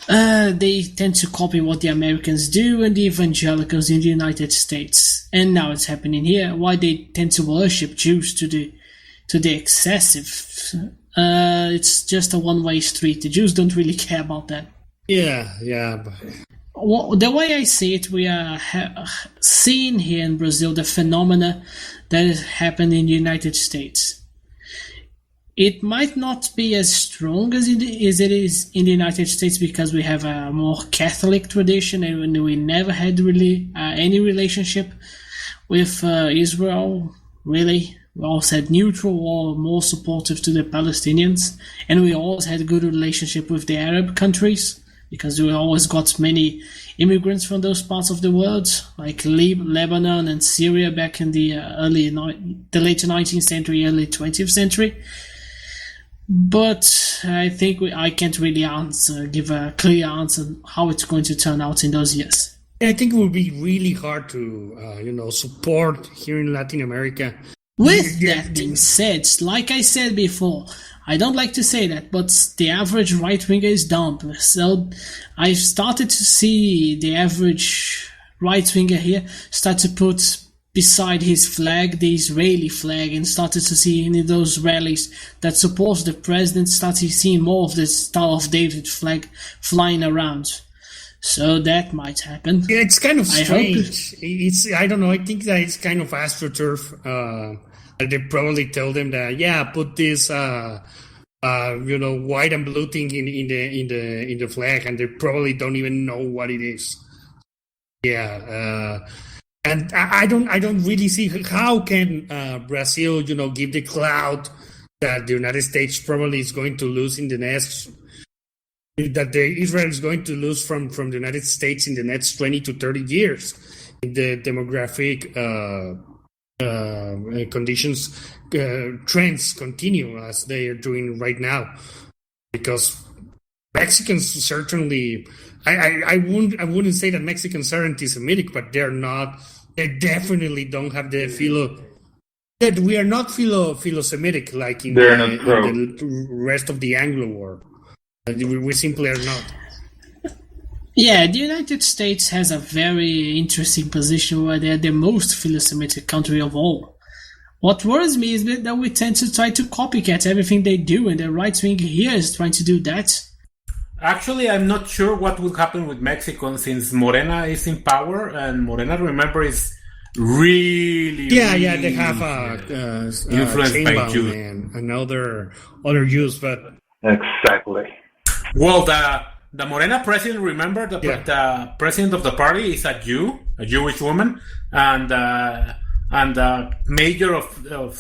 They tend to copy what the Americans do and the evangelicals in the United States, and now it's happening here. Why they tend to worship Jews to the excessive. It's just a one-way street. The Jews don't really care about that. Yeah. Well, the way I see it, we are seeing here in Brazil the phenomena that has happened in the United States. It might not be as strong as it is in the United States because we have a more Catholic tradition and we never had really any relationship with Israel, really. We always had neutral or more supportive to the Palestinians, and we always had a good relationship with the Arab countries because we always got many immigrants from those parts of the world, like Lebanon and Syria back in the late 19th century, early 20th century. But I think I can't really give a clear answer how it's going to turn out in those years. I think it will be really hard to, support here in Latin America. With that being said, like I said before, I don't like to say that, but the average right-winger is dumb. So I've started to see the average right-winger here start to put beside his flag, the Israeli flag, and started to see in those rallies that support the president, started seeing more of the Star of David flag flying around. So that might happen. Yeah, it's kind of strange. I don't know. I think that it's kind of astroturf. They probably tell them that put this white and blue thing in the flag, and they probably don't even know what it is. Yeah, and I don't really see how can Brazil give the clout that the United States probably is going to lose in the next. That Israel is going to lose from the United States in the next 20 to 30 years if the demographic conditions trends continue as they are doing right now. Because Mexicans certainly, I wouldn't say that Mexicans are anti-Semitic, but they're not. They definitely don't have the that we are not philo-Semitic like in the rest of the Anglo world. We simply are not. Yeah, the United States has a very interesting position where they're the most philo-Semitic country of all. What worries me is that we tend to try to copycat everything they do, and the right wing here is trying to do that. Actually, I'm not sure what will happen with Mexico since Morena is in power, and Morena, remember, is really they have influenced by Jews and other Jews, but exactly. Well, the Morena president, remember, the president of the party is a Jewish woman, and the mayor of the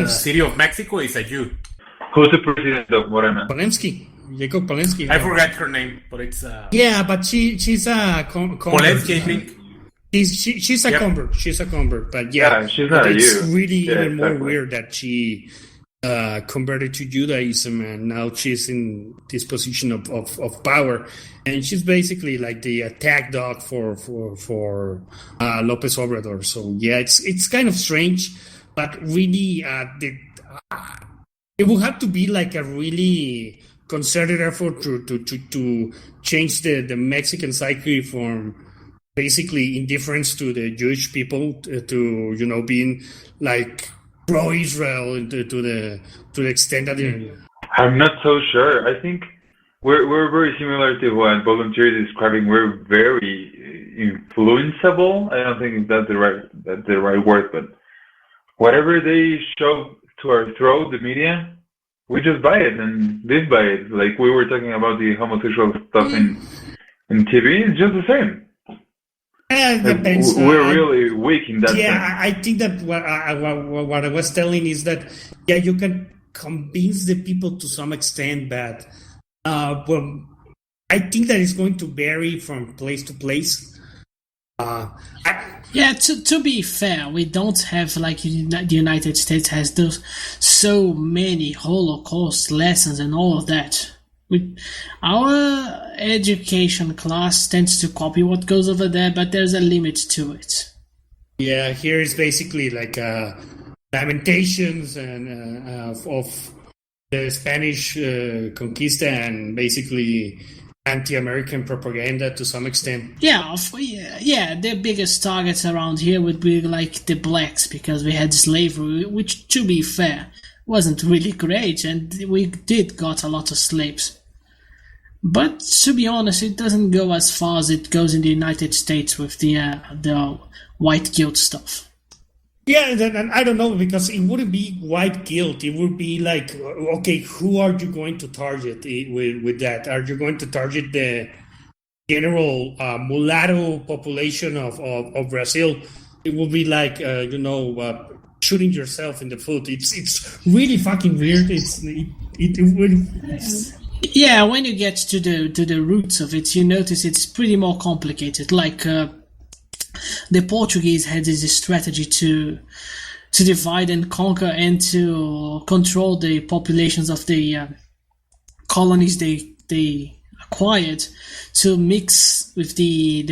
city of Mexico is a Jew. Who's the president of Morena? Jacob Polensky. I forgot her name, but it's but she's a Polensky, I think. She's a convert. She's a convert, but she's not a Jew. It's really even more weird that she converted to Judaism, and now she's in this position of power, and she's basically like the attack dog for López Obrador. So it's kind of strange, but really it will have to be like a really concerted effort to change the Mexican psyche from basically indifference to the Jewish people to being like pro-Israel to the extent that I'm not so sure. I think we're very similar to what Volunteer is describing. We're very influenceable. I don't think that's the right word, but whatever they shove to our throat, the media, we just buy it and live by it. Like we were talking about the homosexual stuff in TV, it's just the same. It depends. We're really weak in that sense. I think that what I was telling is that you can convince the people to some extent, but I think that it's going to vary from place to place. To be fair, we don't have like the United States has those so many Holocaust lessons and all of that. Our education class tends to copy what goes over there, but there's a limit to it. Yeah, here is basically like lamentations and of the Spanish conquista and basically anti-American propaganda to some extent. The biggest targets around here would be like the blacks, because we had slavery, which, to be fair, wasn't really great, and we did got a lot of slaves. But to be honest, it doesn't go as far as it goes in the United States with the white guilt stuff. Yeah, and I don't know, because it wouldn't be white guilt. It would be like, okay, who are you going to target with that? Are you going to target the general mulatto population of Brazil? It would be like, shooting yourself in the foot. It's really fucking weird. Yeah, when you get to the roots of it, you notice it's pretty more complicated. Like the Portuguese had this strategy to divide and conquer and to control the populations of the colonies they acquired, to mix with the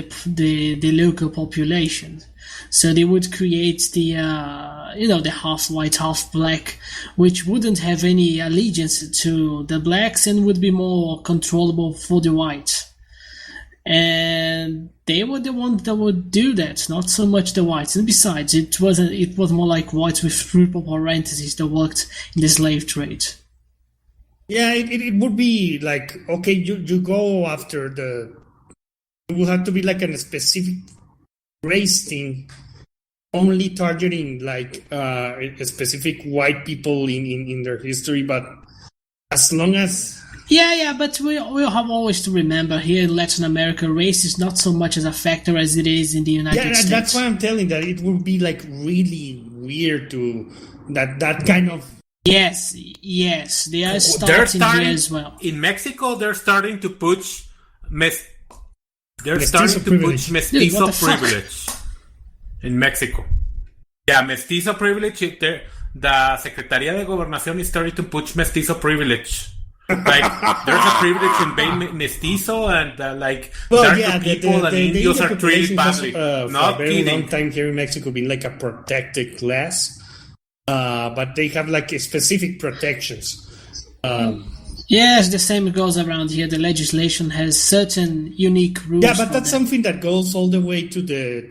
local population. So they would create the half white, half black, which wouldn't have any allegiance to the blacks and would be more controllable for the whites. and they were the ones that would do that, not so much the whites. And besides, it was more like whites with triple parentheses that worked in the slave trade. Yeah, it would be like, okay, you go after it would have to be like a specific race thing, only targeting like a specific white people in their history, but as long as... Yeah, but we'll have always to remember here in Latin America, race is not so much as a factor as it is in the United States. Yeah, that's why I'm telling that it would be like really weird to that kind of... Yes, they are starting here as well. In Mexico, they're starting to push mestizo privilege in Mexico. Yeah, mestizo privilege. The Secretaría de Gobernación is starting to push mestizo privilege. Like, there's a privilege in being mestizo, and people and Indios are treated badly. Not for a very long time here in Mexico, been like a protected class. But they have like specific protections. Yes, the same goes around here. The legislation has certain unique rules. Yeah, but that's something that goes all the way to the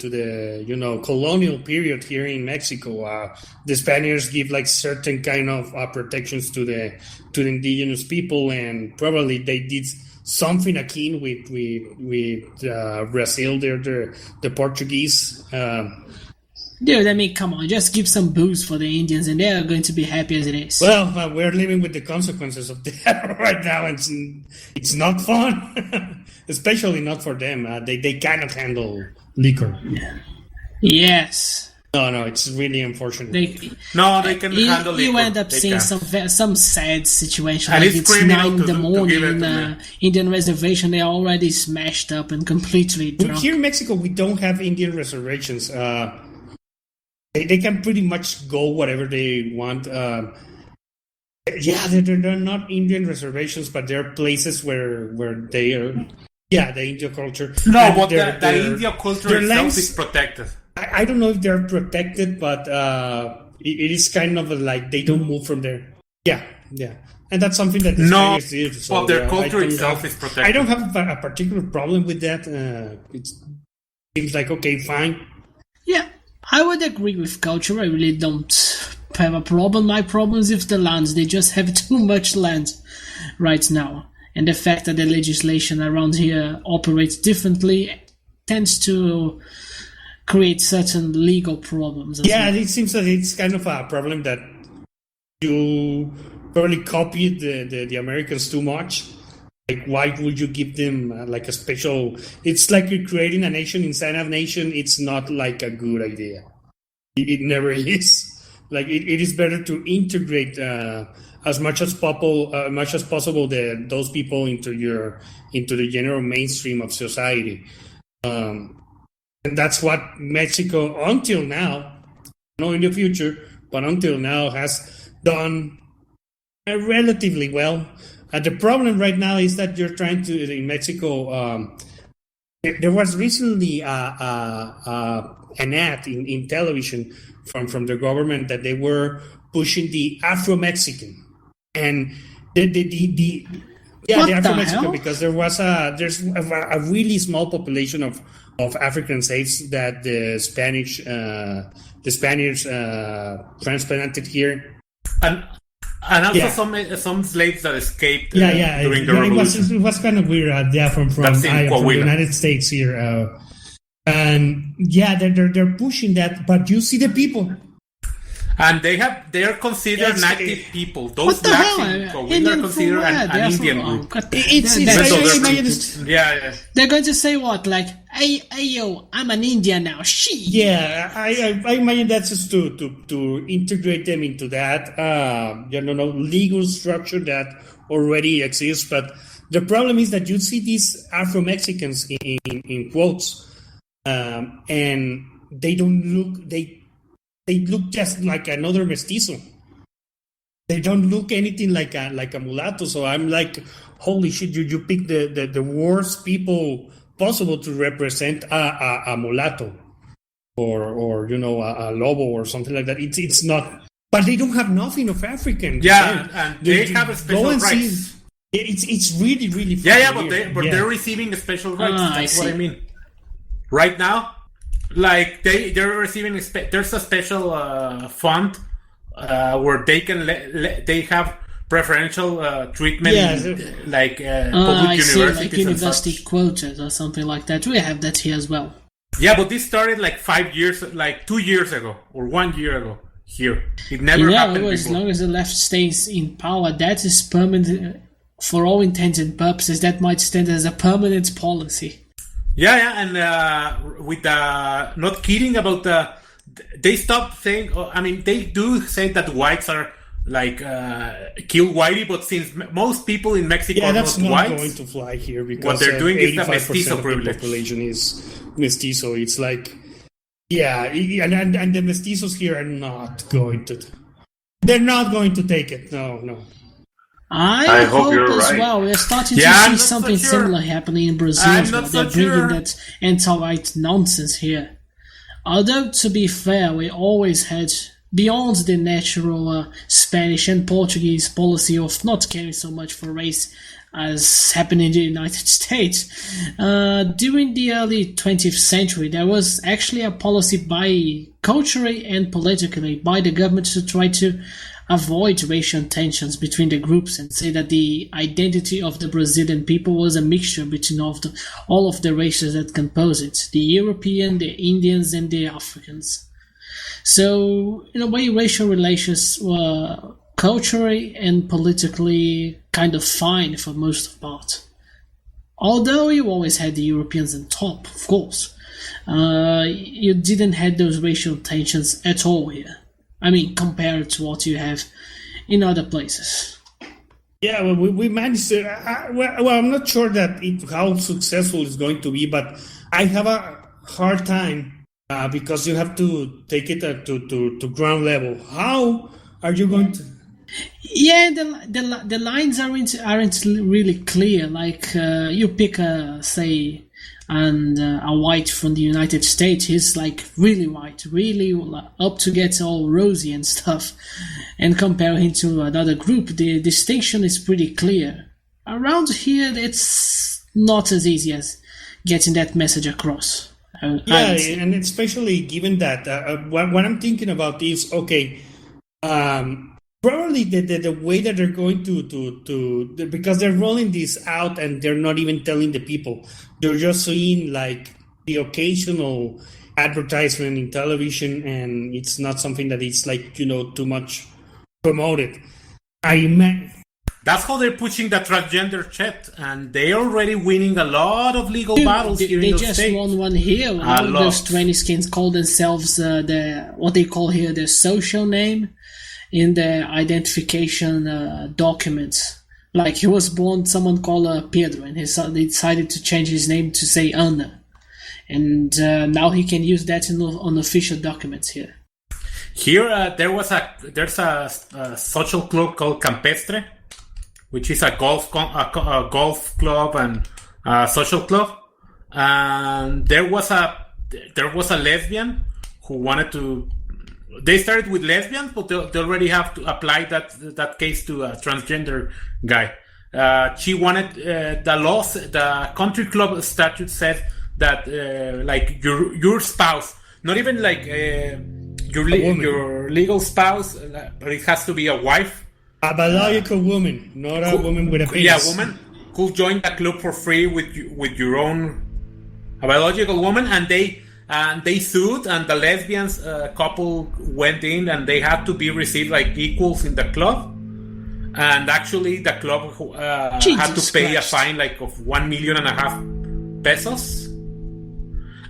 colonial period here in Mexico. The Spaniards give like certain kind of protections to the indigenous people, and probably they did something akin with Brazil. They're the Portuguese. Dude, I mean, come on, just give some booze for the Indians and they are going to be happy as it is. Well, we're living with the consequences of that right now. It's not fun, especially not for them. They cannot handle liquor. Yes. No, it's really unfortunate. They can handle liquor. You end up seeing some sad situation. And like it's 9 in the morning in Indian reservation. They are already smashed up and completely drunk. Here in Mexico, we don't have Indian reservations. They can pretty much go whatever they want. They're not Indian reservations, but they're places where they are. Yeah, the India culture. No, but the India culture itself is protected. I don't know if they're protected, but it is kind of like they don't move from there. Yeah. And that's something that the Spaniards did. So, well, their culture itself is protected. I don't have a particular problem with that. It seems like, okay, fine. Yeah. I would agree with culture. I really don't have a problem. My problem is with the lands. They just have too much land right now. And the fact that the legislation around here operates differently tends to create certain legal problems. It seems that it's kind of a problem that you probably copied the Americans too much. Like, why would you give them like a special... It's like you're creating a nation inside a nation. It's not like a good idea. It never is. Like, it is better to integrate as much as possible those people into the general mainstream of society. And that's what Mexico, until now, not in the future, but until now, has done relatively well. The problem right now is that you're trying to, in Mexico, there was recently an ad in television from the government that they were pushing the Afro-Mexican. And the Afro-Mexican, because there's a really small population of African slaves that the Spaniards transplanted here. And also some slaves that escaped during the revolution. It was kind of weird. From the United States here, and they're pushing that. But you see the people, and they are considered native people. Those blacks in Coahuila are considered an Indian group. They're going to say what, like, hey yo, I'm an Indian now. She. Yeah, I imagine that's just to integrate them into that legal structure that already exists. But the problem is that you see these Afro-Mexicans in quotes, and they don't look they look just like another mestizo. They don't look anything like a mulatto. So I'm like, holy shit! You pick the worst people possible to represent a mulatto or a lobo or something like that. It's not, but they don't have nothing of African. Yeah, and they have a special rights. It's really Yeah, weird. but they're receiving special rights. That's what I mean. Right now, like they're receiving there's a special fund where they can they have preferential treatment, like public universities, like university quotas or something like that. We have that here as well. Yeah, but this started like 2 years ago or 1 year ago here. It never happened before. As long as the left stays in power, that is permanent. For all intents and purposes, that might stand as a permanent policy. Yeah, and with not kidding about they stopped saying. I mean, they do say that whites are like kill whitey, but since most people in Mexico are that's not not whites, going to fly here because what they're doing is the 85% mestizo of privilege. the population is mestizo. It's like, and the mestizos here are not going to. They're not going to take it. No. I hope you're as right. well. We're starting to see something similar happening in Brazil. They're bringing that anti-white nonsense here. Although, to be fair, we always had, beyond the natural Spanish and Portuguese policy of not caring so much for race as happened in the United States, during the early 20th century, there was actually a policy culturally and politically by the government to try to avoid racial tensions between the groups and say that the identity of the Brazilian people was a mixture between all of the races that compose it, the European, the Indians, and the Africans. So, in a way, racial relations were culturally and politically kind of fine for most of the part. Although you always had the Europeans on top, of course, you didn't have those racial tensions at all here. I mean, compared to what you have in other places. Yeah, well, we managed to. I'm not sure that how successful it's going to be, but I have a hard time because you have to take it to ground level. How are you going to? Yeah, the lines aren't really clear. Like you pick say. And a white from the United States, he's like really white, really up to get all rosy and stuff. And compare him to another group, the distinction is pretty clear. Around here, it's not as easy as getting that message across. And especially given that what I'm thinking about is, okay, probably the way that they're going to because they're rolling this out and they're not even telling the people. They're just seeing like the occasional advertisement in television, and it's not something that is like, too much promoted. That's how they're pushing the transgender chat, and they're already winning a lot of legal battles here in the States. They just won one here. One of those 20 skins call themselves what they call here their social name in their identification documents. Like, he was born, someone called Pedro, and they decided to change his name to say Ana. And now he can use that on official documents here. Here, there's a social club called Campestre, which is a golf club and a social club. And there was a lesbian who wanted to. They started with lesbians, but they already have to apply that case to a transgender guy. She wanted the country club statute said that like your spouse, not even like your legal spouse, but it has to be a wife, a biological woman, not a woman with a penis. Yeah, woman could join the club for free with your own a biological woman, and they sued, and the lesbians couple went in, and they had to be received like equals in the club. And actually, the club had to pay a fine like of 1.5 million pesos.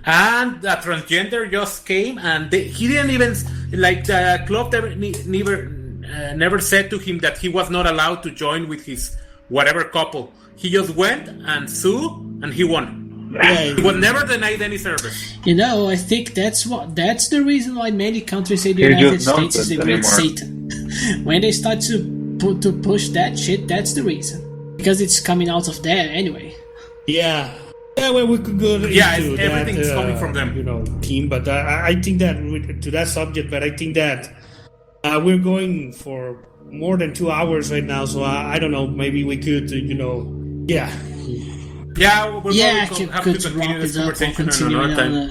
And the transgender just came, and he didn't even like the club never said to him that he was not allowed to join with his whatever couple. He just went and sued, and he won. Yeah, he was never denied any service. I think that's the reason why many countries say the United States is the great Satan. When they start to push that shit, that's the reason, because it's coming out of there anyway. Yeah, well, we could go into everything's that, coming from them, team. But I think that to that subject, but I think that we're going for more than 2 hours right now, so I don't know. Maybe we could, yeah. Yeah, we'll have could to continue this conversation continue another time.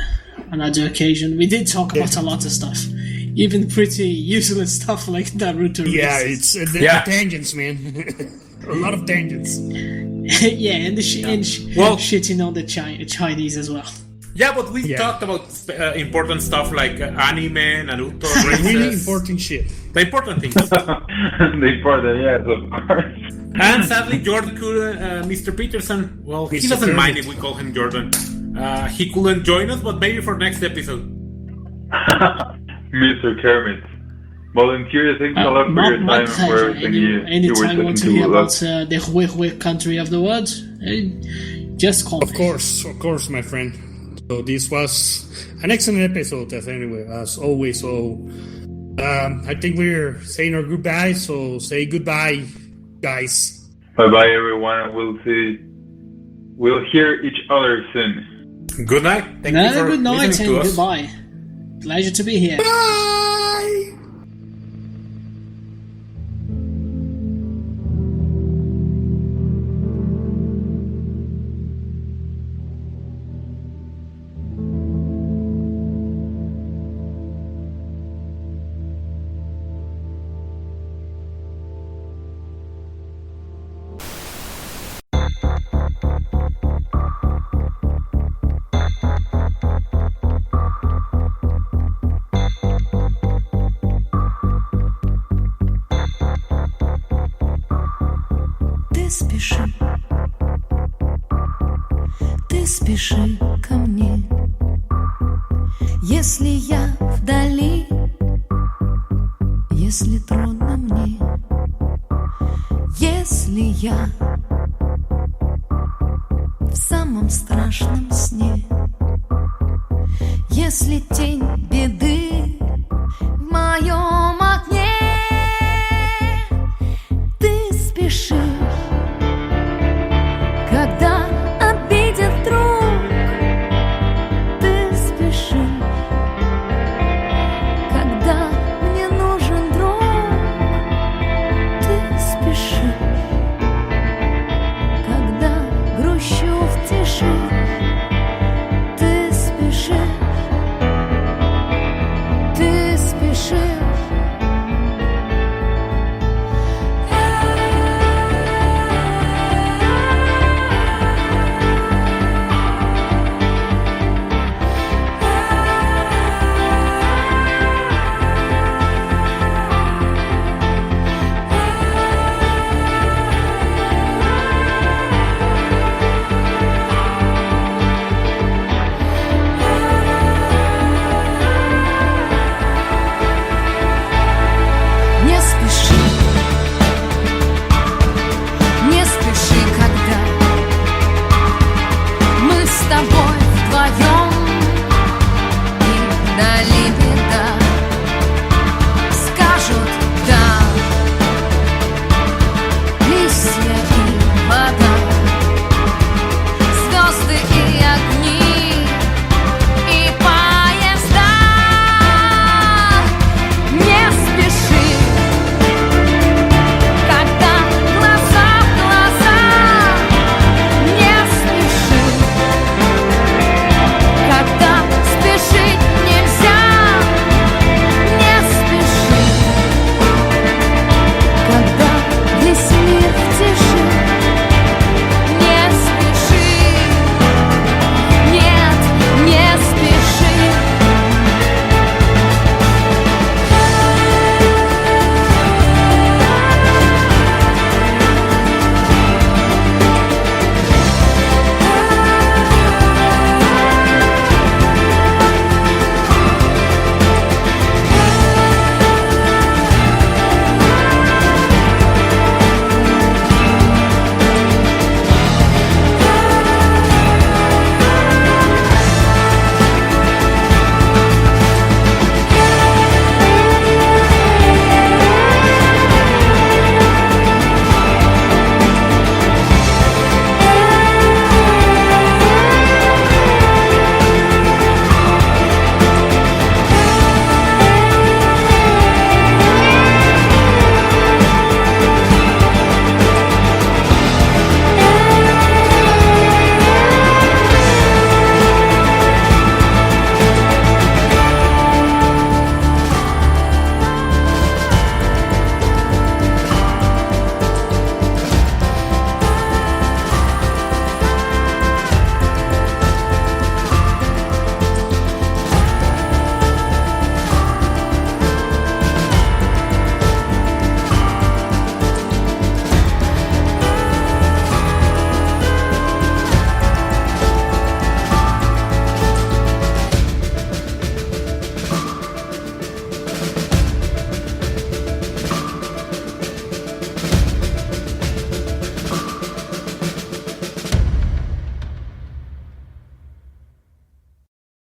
Another occasion. We did talk about a lot of stuff, even pretty useless stuff like Naruto. Yeah, it's the tangents, man. A lot of tangents. Yeah, and shitting on the Chinese as well. Yeah, but we talked about important stuff like anime, Naruto, races. Really important shit. The important things. The important, yes, of course. And sadly, Jordan couldn't, Mr. Peterson, well, he doesn't mind if we call him Jordan. He couldn't join us, but maybe for next episode. Mr. Kermit. Volunteer, thanks a lot for your time and for everything you were Anytime you want to talking hear to about us. the Hue country of the world, just call Of course, my friend. So this was an excellent episode, as always. So I think we're saying our goodbyes. So say goodbye, guys. Bye-bye, everyone. We'll hear each other soon. Good night. Thank you for good night listening to and us. goodbye. Pleasure to be here. Bye. Ты спеши ко мне, если я вдали, если трудно мне, если я